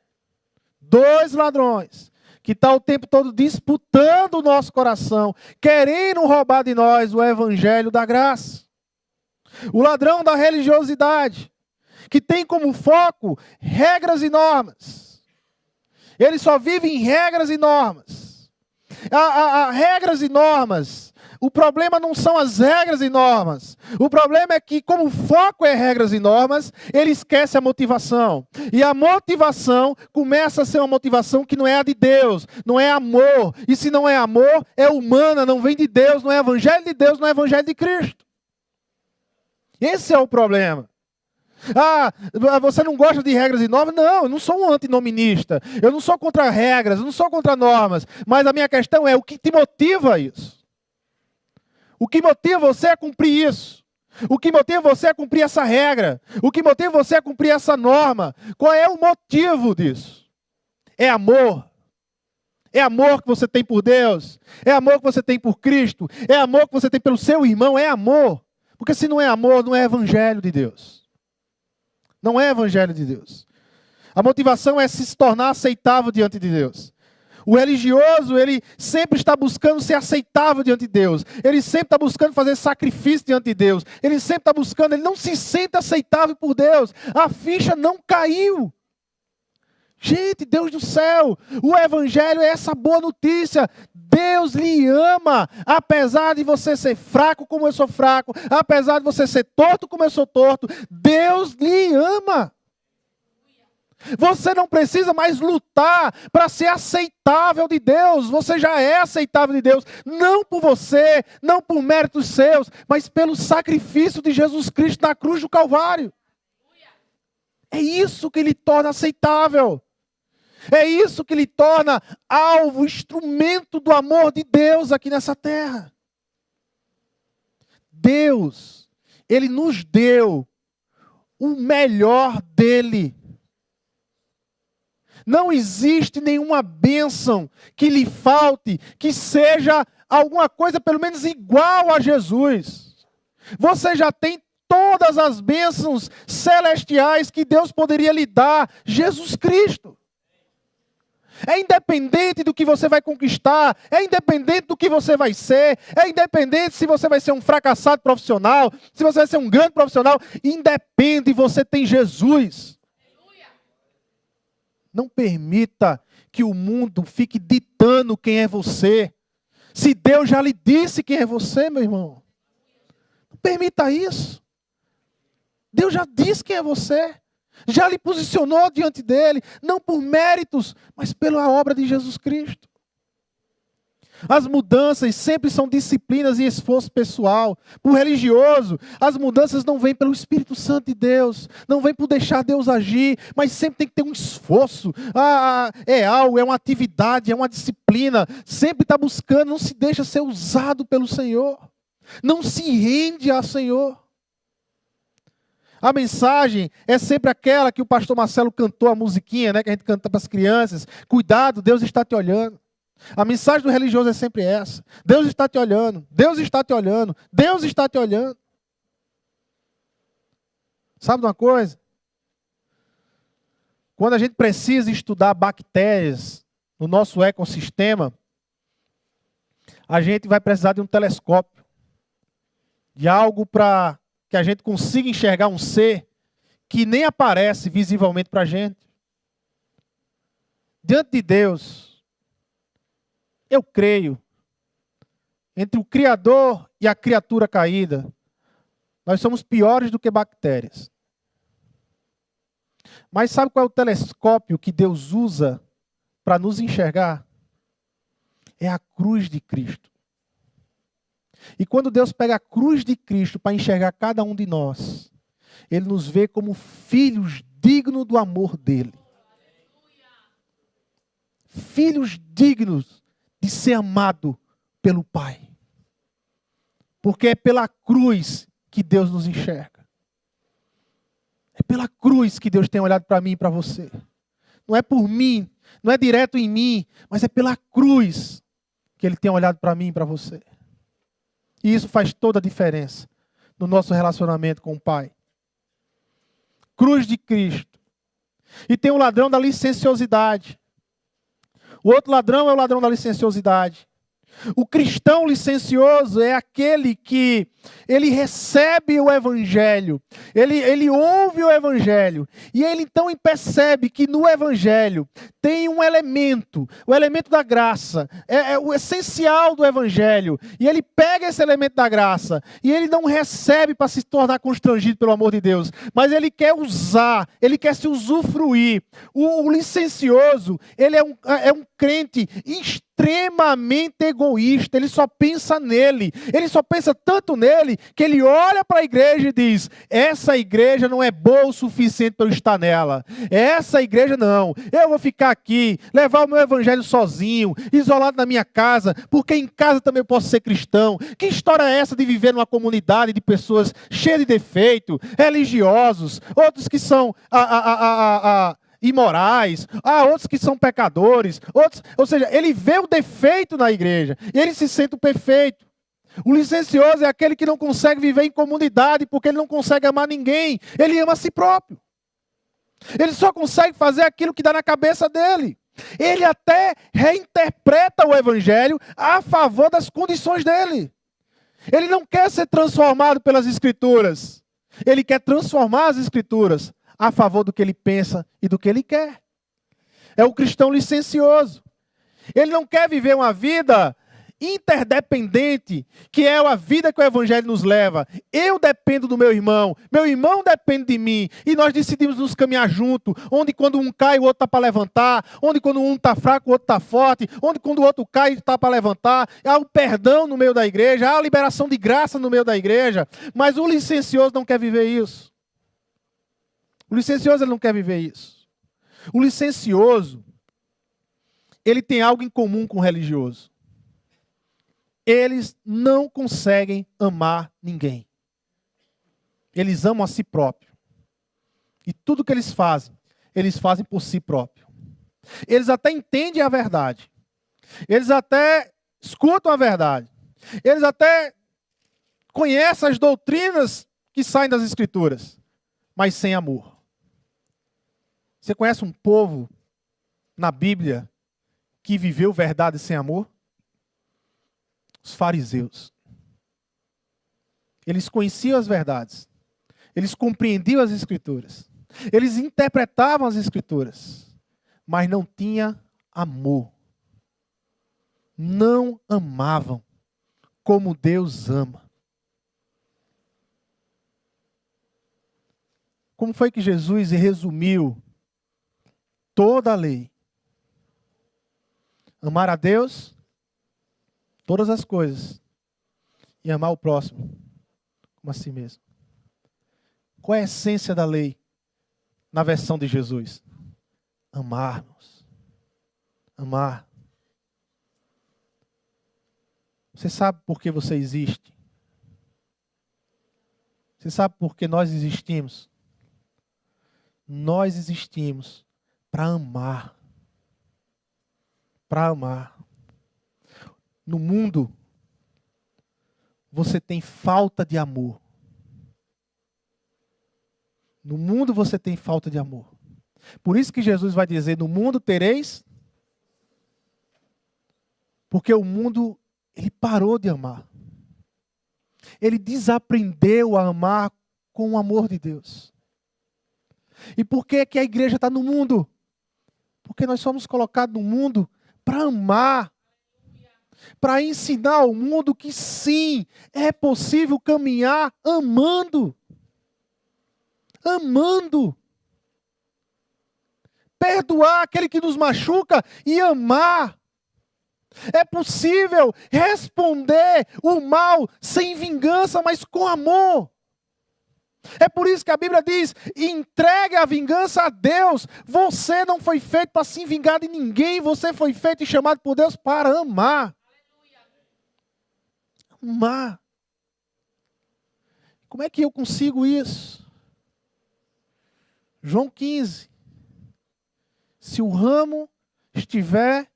Dois ladrões que estão o tempo todo disputando o nosso coração, querendo roubar de nós o evangelho da graça. O ladrão da religiosidade, que tem como foco regras e normas. Ele só vive em regras e normas. Regras e normas. O problema não são as regras e normas. O problema é que, como o foco é regras e normas, ele esquece a motivação. E a motivação começa a ser uma motivação que não é a de Deus, não é amor. E se não é amor, é humana, não vem de Deus, não é evangelho de Deus, não é evangelho de Cristo. Esse é o problema. Você não gosta de regras e normas? Não, eu não sou um antinominista. Eu não sou contra regras, eu não sou contra normas. Mas a minha questão é o que te motiva a isso. O que motiva você a cumprir isso? O que motiva você a cumprir essa regra? O que motiva você a cumprir essa norma? Qual é o motivo disso? É amor. É amor que você tem por Deus. É amor que você tem por Cristo. É amor que você tem pelo seu irmão. É amor. Porque se não é amor, não é evangelho de Deus. Não é evangelho de Deus. A motivação é se tornar aceitável diante de Deus. O religioso, ele sempre está buscando ser aceitável diante de Deus. Ele sempre está buscando fazer sacrifício diante de Deus. Ele sempre está buscando, ele não se sente aceitável por Deus. A ficha não caiu. Gente, Deus do céu, o evangelho é essa boa notícia. Deus lhe ama, apesar de você ser fraco como eu sou fraco, apesar de você ser torto como eu sou torto, Deus lhe ama. Você não precisa mais lutar para ser aceitável de Deus. Você já é aceitável de Deus. Não por você, não por méritos seus, mas pelo sacrifício de Jesus Cristo na cruz do Calvário. É isso que lhe torna aceitável. É isso que lhe torna alvo, instrumento do amor de Deus aqui nessa terra. Deus, Ele nos deu o melhor dEle. Não existe nenhuma bênção que lhe falte, que seja alguma coisa pelo menos igual a Jesus. Você já tem todas as bênçãos celestiais que Deus poderia lhe dar, Jesus Cristo. É independente do que você vai conquistar, é independente do que você vai ser, é independente se você vai ser um fracassado profissional, se você vai ser um grande profissional, independe, você tem Jesus. Não permita que o mundo fique ditando quem é você. Se Deus já lhe disse quem é você, meu irmão. Não permita isso. Deus já disse quem é você. Já lhe posicionou diante dele. Não por méritos, mas pela obra de Jesus Cristo. As mudanças sempre são disciplinas e esforço pessoal. Para o religioso, as mudanças não vêm pelo Espírito Santo de Deus, não vêm por deixar Deus agir, mas sempre tem que ter um esforço. É algo, é uma atividade, é uma disciplina. Sempre está buscando, não se deixa ser usado pelo Senhor. Não se rende ao Senhor. A mensagem é sempre aquela que o pastor Marcelo cantou, a musiquinha, né, que a gente canta para as crianças. Cuidado, Deus está te olhando. A mensagem do religioso é sempre essa. Deus está te olhando, Deus está te olhando, Deus está te olhando. Sabe de uma coisa? Quando a gente precisa estudar bactérias no nosso ecossistema, a gente vai precisar de um telescópio, de algo para que a gente consiga enxergar um ser que nem aparece visivelmente para a gente. Diante de Deus, eu creio, entre o Criador e a criatura caída, nós somos piores do que bactérias. Mas sabe qual é o telescópio que Deus usa para nos enxergar? É a cruz de Cristo. E quando Deus pega a cruz de Cristo para enxergar cada um de nós, Ele nos vê como filhos dignos do amor dEle. Filhos dignos de ser amado pelo Pai. Porque é pela cruz que Deus nos enxerga. É pela cruz que Deus tem olhado para mim e para você. Não é por mim, não é direto em mim, mas é pela cruz que Ele tem olhado para mim e para você. E isso faz toda a diferença no nosso relacionamento com o Pai. Cruz de Cristo. E tem o ladrão da licenciosidade. O outro ladrão é o ladrão da licenciosidade. O cristão licencioso é aquele que ele recebe o Evangelho, ele ouve o Evangelho, e ele então percebe que no Evangelho tem um elemento, o elemento da graça, é o essencial do Evangelho, e ele pega esse elemento da graça, e ele não recebe para se tornar constrangido pelo amor de Deus, mas ele quer usar, ele quer se usufruir. O licencioso, ele é um crente extremamente egoísta, ele só pensa nele, ele só pensa tanto nele, que ele olha para a igreja e diz, essa igreja não é boa o suficiente para eu estar nela, essa igreja não, eu vou ficar aqui, levar o meu evangelho sozinho, isolado na minha casa, porque em casa também eu posso ser cristão. Que história é essa de viver numa comunidade de pessoas cheias de defeito, religiosos, outros que são imorais, outros que são pecadores, outros, ou seja, ele vê o defeito na igreja, e ele se sente o perfeito. O licencioso é aquele que não consegue viver em comunidade, porque ele não consegue amar ninguém, ele ama a si próprio. Ele só consegue fazer aquilo que dá na cabeça dele. Ele até reinterpreta o evangelho a favor das condições dele. Ele não quer ser transformado pelas escrituras, ele quer transformar as escrituras a favor do que ele pensa e do que ele quer. É o cristão licencioso. Ele não quer viver uma vida interdependente, que é a vida que o Evangelho nos leva. Eu dependo do meu irmão depende de mim, e nós decidimos nos caminhar junto, onde quando um cai o outro está para levantar, onde quando um está fraco o outro está forte, onde quando o outro cai está para levantar. Há o perdão no meio da igreja, há a liberação de graça no meio da igreja, mas o licencioso não quer viver isso. O licencioso ele não quer viver isso. O licencioso, ele tem algo em comum com o religioso. Eles não conseguem amar ninguém. Eles amam a si próprio. E tudo que eles fazem por si próprio. Eles até entendem a verdade. Eles até escutam a verdade. Eles até conhecem as doutrinas que saem das Escrituras, mas sem amor. Você conhece um povo na Bíblia que viveu verdade sem amor? Os fariseus. Eles conheciam as verdades. Eles compreendiam as Escrituras. Eles interpretavam as Escrituras. Mas não tinham amor. Não amavam como Deus ama. Como foi que Jesus resumiu toda a lei? Amar a Deus todas as coisas e amar o próximo como a si mesmo. Qual é a essência da lei na versão de Jesus? Amarmos. Amar. Você sabe por que você existe? Você sabe por que nós existimos? Nós existimos para amar. Para amar. No mundo, você tem falta de amor. No mundo você tem falta de amor. Por isso que Jesus vai dizer, no mundo tereis. Porque o mundo, ele parou de amar. Ele desaprendeu a amar com o amor de Deus. E por que que a igreja está no mundo? Porque nós somos colocados no mundo para amar. Para ensinar ao mundo que sim, é possível caminhar amando. Amando. Perdoar aquele que nos machuca e amar. É possível responder o mal sem vingança, mas com amor. É por isso que a Bíblia diz, entregue a vingança a Deus. Você não foi feito para se vingar de ninguém, você foi feito e chamado por Deus para amar. Amar. Como é que eu consigo isso? João 15. Se o ramo estiver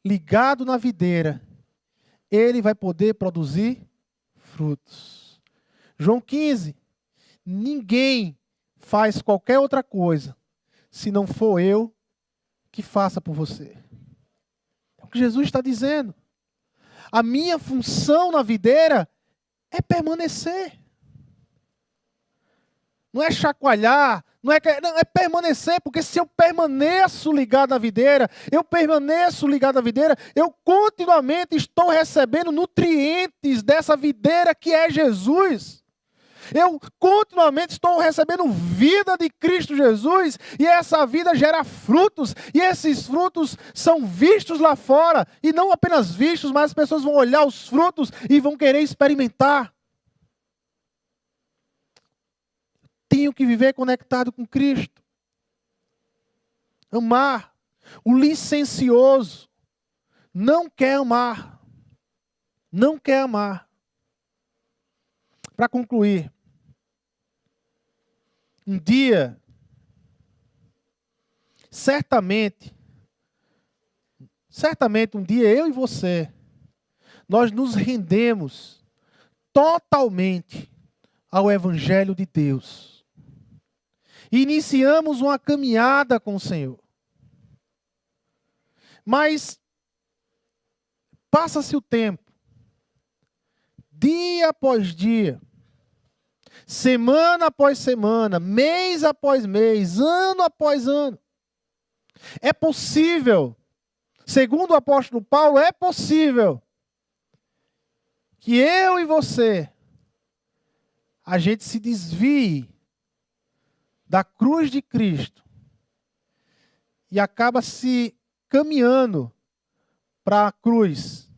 ligado na videira, ele vai poder produzir frutos. João 15. Ninguém faz qualquer outra coisa se não for eu que faça por você. É o que Jesus está dizendo. A minha função na videira é permanecer. Não é chacoalhar, não, é permanecer, porque se eu permaneço ligado à videira, eu continuamente estou recebendo nutrientes dessa videira que é Jesus. Eu continuamente estou recebendo vida de Cristo Jesus, e essa vida gera frutos, e esses frutos são vistos lá fora, e não apenas vistos, mas as pessoas vão olhar os frutos e vão querer experimentar. Tenho que viver conectado com Cristo. Amar. O licencioso não quer amar. Não quer amar. Para concluir, um dia, certamente um dia eu e você, nós nos rendemos totalmente ao Evangelho de Deus. Iniciamos uma caminhada com o Senhor. Mas passa-se o tempo. Dia após dia, semana após semana, mês após mês, ano após ano. É possível, segundo o apóstolo Paulo, é possível que eu e você, a gente se desvie da cruz de Cristo e acaba se caminhando para a cruz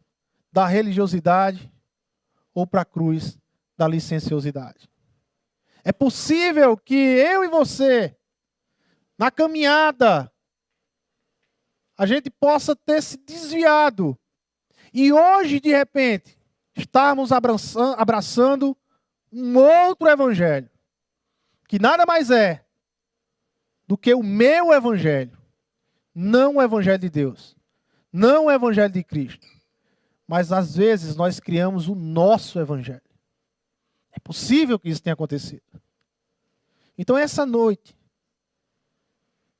da religiosidade ou para a cruz da licenciosidade. É possível que eu e você, na caminhada, a gente possa ter se desviado e hoje, de repente, estarmos abraçando um outro evangelho, que nada mais é do que o meu evangelho, não o evangelho de Deus, não o evangelho de Cristo. Mas às vezes nós criamos o nosso evangelho. É possível que isso tenha acontecido. Então essa noite,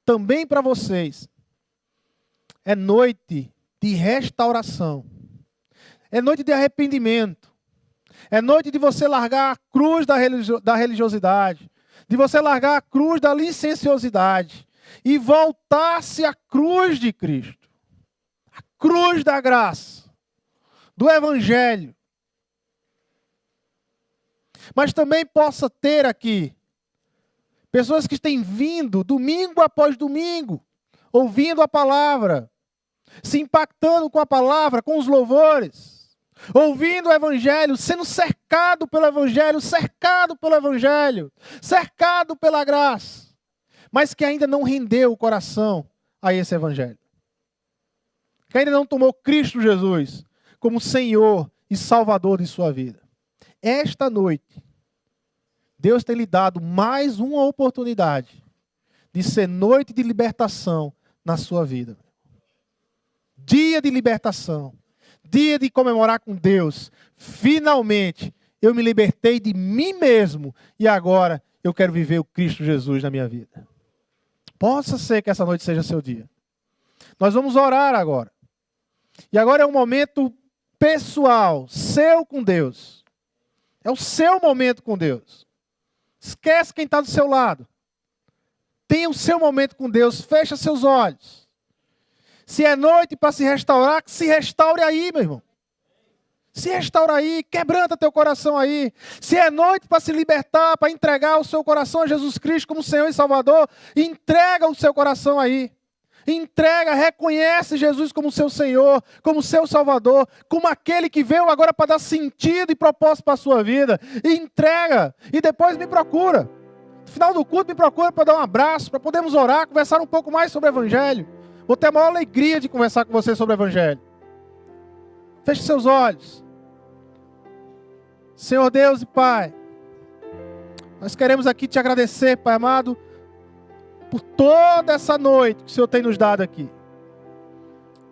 também para vocês, é noite de restauração. É noite de arrependimento. É noite de você largar a cruz da religiosidade. De você largar a cruz da licenciosidade. E voltar-se à cruz de Cristo. A cruz da graça. Do Evangelho. Mas também possa ter aqui pessoas que têm vindo domingo após domingo, ouvindo a palavra, se impactando com a palavra, com os louvores, ouvindo o Evangelho, sendo cercado pelo Evangelho, cercado pelo Evangelho, cercado pela graça, mas que ainda não rendeu o coração a esse Evangelho. Que ainda não tomou Cristo Jesus como Senhor e Salvador de sua vida. Esta noite, Deus tem lhe dado mais uma oportunidade de ser noite de libertação na sua vida. Dia de libertação. Dia de comemorar com Deus. Finalmente, eu me libertei de mim mesmo e agora eu quero viver o Cristo Jesus na minha vida. Possa ser que essa noite seja seu dia. Nós vamos orar agora. E agora é um momento pessoal, seu com Deus. É o seu momento com Deus. Esquece quem está do seu lado. Tenha o seu momento com Deus. Fecha seus olhos. Se é noite para se restaurar, que se restaure aí, meu irmão. Se restaura aí, quebranta teu coração aí. Se é noite para se libertar, para entregar o seu coração a Jesus Cristo como Senhor e Salvador, entrega o seu coração aí. Entrega, reconhece Jesus como seu Senhor, como seu Salvador, como aquele que veio agora para dar sentido e propósito para a sua vida. E entrega, e depois me procura. No final do culto me procura para dar um abraço, para podermos orar, conversar um pouco mais sobre o Evangelho. Vou ter a maior alegria de conversar com você sobre o Evangelho. Feche seus olhos. Senhor Deus e Pai, nós queremos aqui te agradecer, Pai amado, por toda essa noite que o Senhor tem nos dado aqui.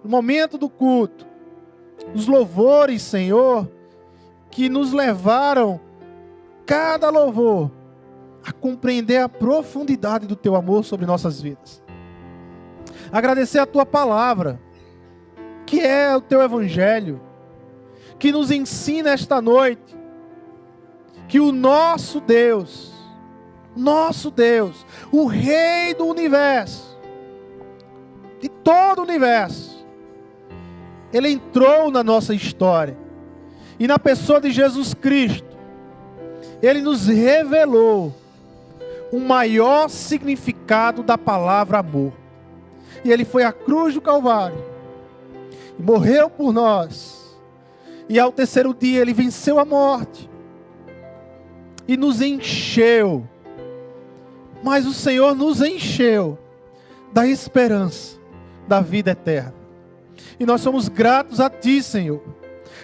No momento do culto, os louvores, Senhor, que nos levaram, cada louvor, a compreender a profundidade do Teu amor sobre nossas vidas. Agradecer a Tua palavra, que é o Teu Evangelho, que nos ensina esta noite, que o nosso Deus, o Rei do universo, de todo o universo, Ele entrou na nossa história. E na pessoa de Jesus Cristo, Ele nos revelou o maior significado da palavra amor. E Ele foi à cruz do Calvário, e morreu por nós. E ao terceiro dia Ele venceu a morte, e nos encheu. Mas o Senhor nos encheu da esperança da vida eterna. E nós somos gratos a Ti, Senhor,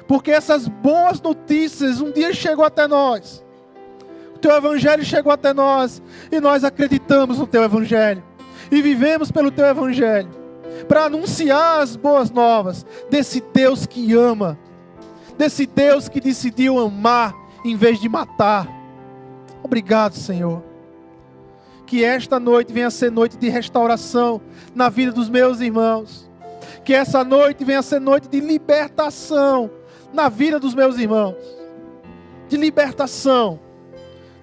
porque essas boas notícias um dia chegou até nós. O Teu Evangelho chegou até nós, e nós acreditamos no Teu Evangelho, e vivemos pelo Teu Evangelho, para anunciar as boas novas desse Deus que ama, desse Deus que decidiu amar em vez de matar. Obrigado, Senhor. Que esta noite venha a ser noite de restauração na vida dos meus irmãos. Que essa noite venha a ser noite de libertação na vida dos meus irmãos. De libertação.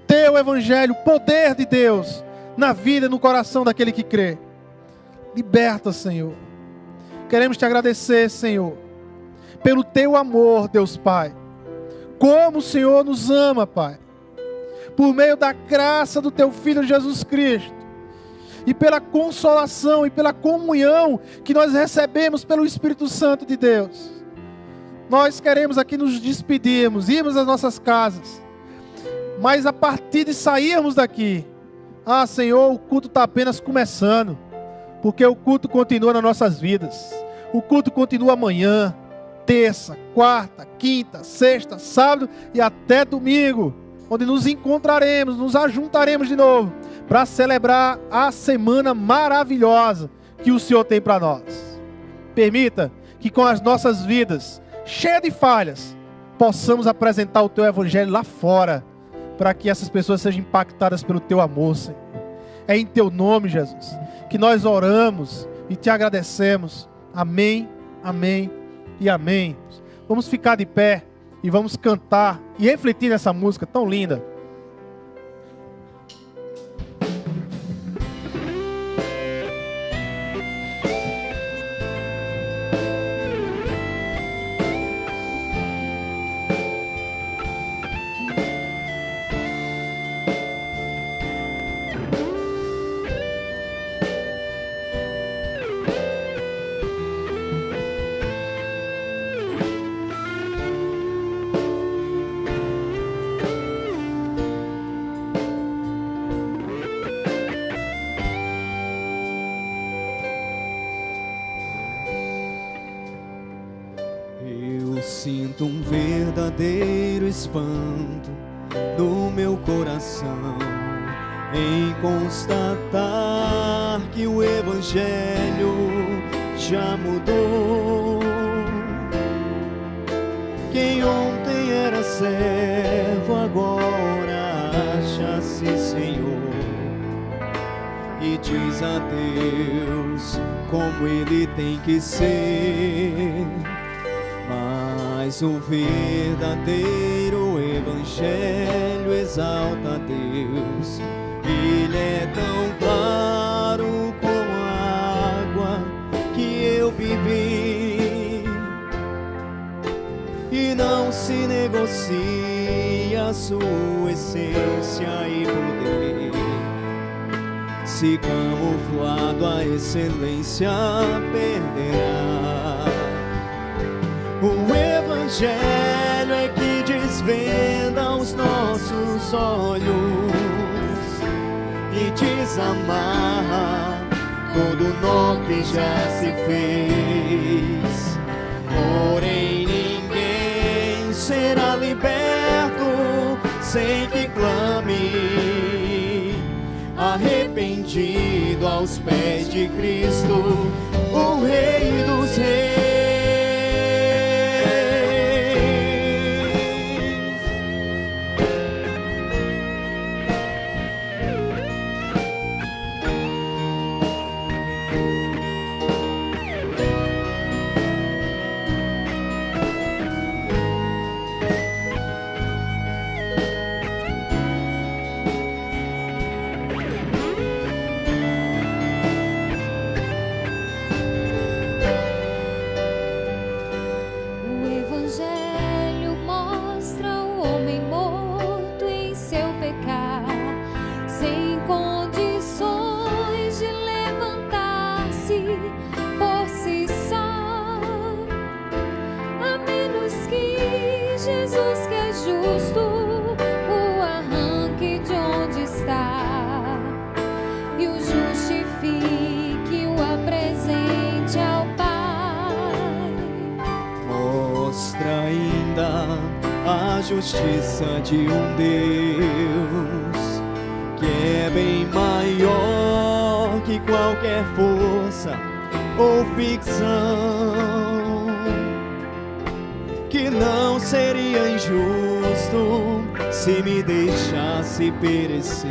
Teu Evangelho, poder de Deus na vida e no coração daquele que crê. Liberta, Senhor. Queremos te agradecer, Senhor, pelo Teu amor, Deus Pai. Como o Senhor nos ama, Pai. Por meio da graça do Teu Filho Jesus Cristo, e pela consolação e pela comunhão que nós recebemos pelo Espírito Santo de Deus. Nós queremos aqui nos despedirmos, irmos às nossas casas, mas a partir de sairmos daqui, Senhor, o culto está apenas começando, porque o culto continua nas nossas vidas. O culto continua amanhã, terça, quarta, quinta, sexta, sábado e até domingo, onde nos encontraremos, nos ajuntaremos de novo, para celebrar a semana maravilhosa que o Senhor tem para nós. Permita que com as nossas vidas, cheias de falhas, possamos apresentar o Teu Evangelho lá fora, para que essas pessoas sejam impactadas pelo Teu amor, Senhor. É em Teu nome, Jesus, que nós oramos e Te agradecemos. Amém, amém e amém. Vamos ficar de pé e vamos cantar e refletir nessa música tão linda. sinto um verdadeiro espanto no meu coração em constatar que o Evangelho já mudou. Quem ontem era servo agora acha-se Senhor e diz a Deus como Ele tem que ser. Mas o verdadeiro Evangelho exalta a Deus. Ele é tão claro como a água que eu bebi, e não se negocia a sua essência e poder. Se camuflado a excelência perderá. O Evangelho é que desvenda os nossos olhos e desamarra todo nó que já se fez. Porém ninguém será liberto sem que clame arrependido aos pés de Cristo, o Rei dos Reis. Jesus que é justo, o arranque de onde está e o justifique, o apresente ao Pai. Mostra ainda a justiça de um Deus que é bem maior que qualquer força ou ficção, que não seria injusto se me deixasse perecer,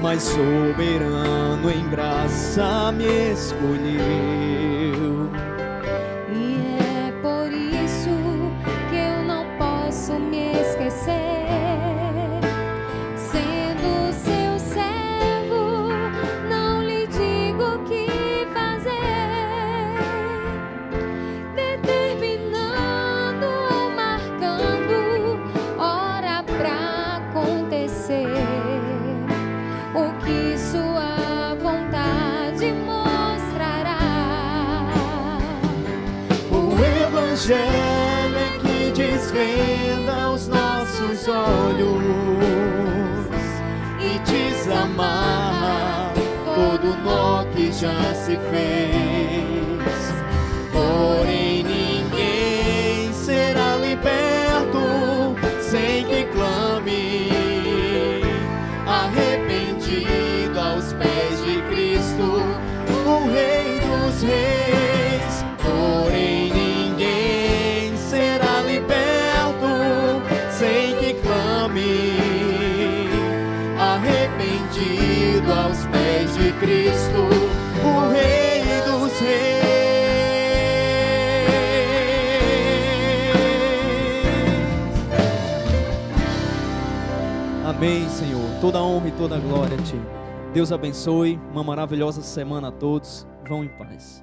mas soberano em graça me escolheu. E é por isso que eu não posso me esquecer, sendo seu servo, não lhe digo o que fazer, determinando ou marcando hora pra acontecer o que sua vontade mostrará. O Evangelho é que desvenda os nossos olhos e desamarra todo nó que já se fez. Porém ninguém será liberto sem que clame arrependido aos pés de Cristo, o Rei dos Reis. Porém ninguém será liberto sem que clame arrependido aos pés de Cristo, o Rei dos Reis. Amém, Senhor. Toda a honra e toda a glória a Ti. Deus abençoe. Uma maravilhosa semana a todos. Vão em paz.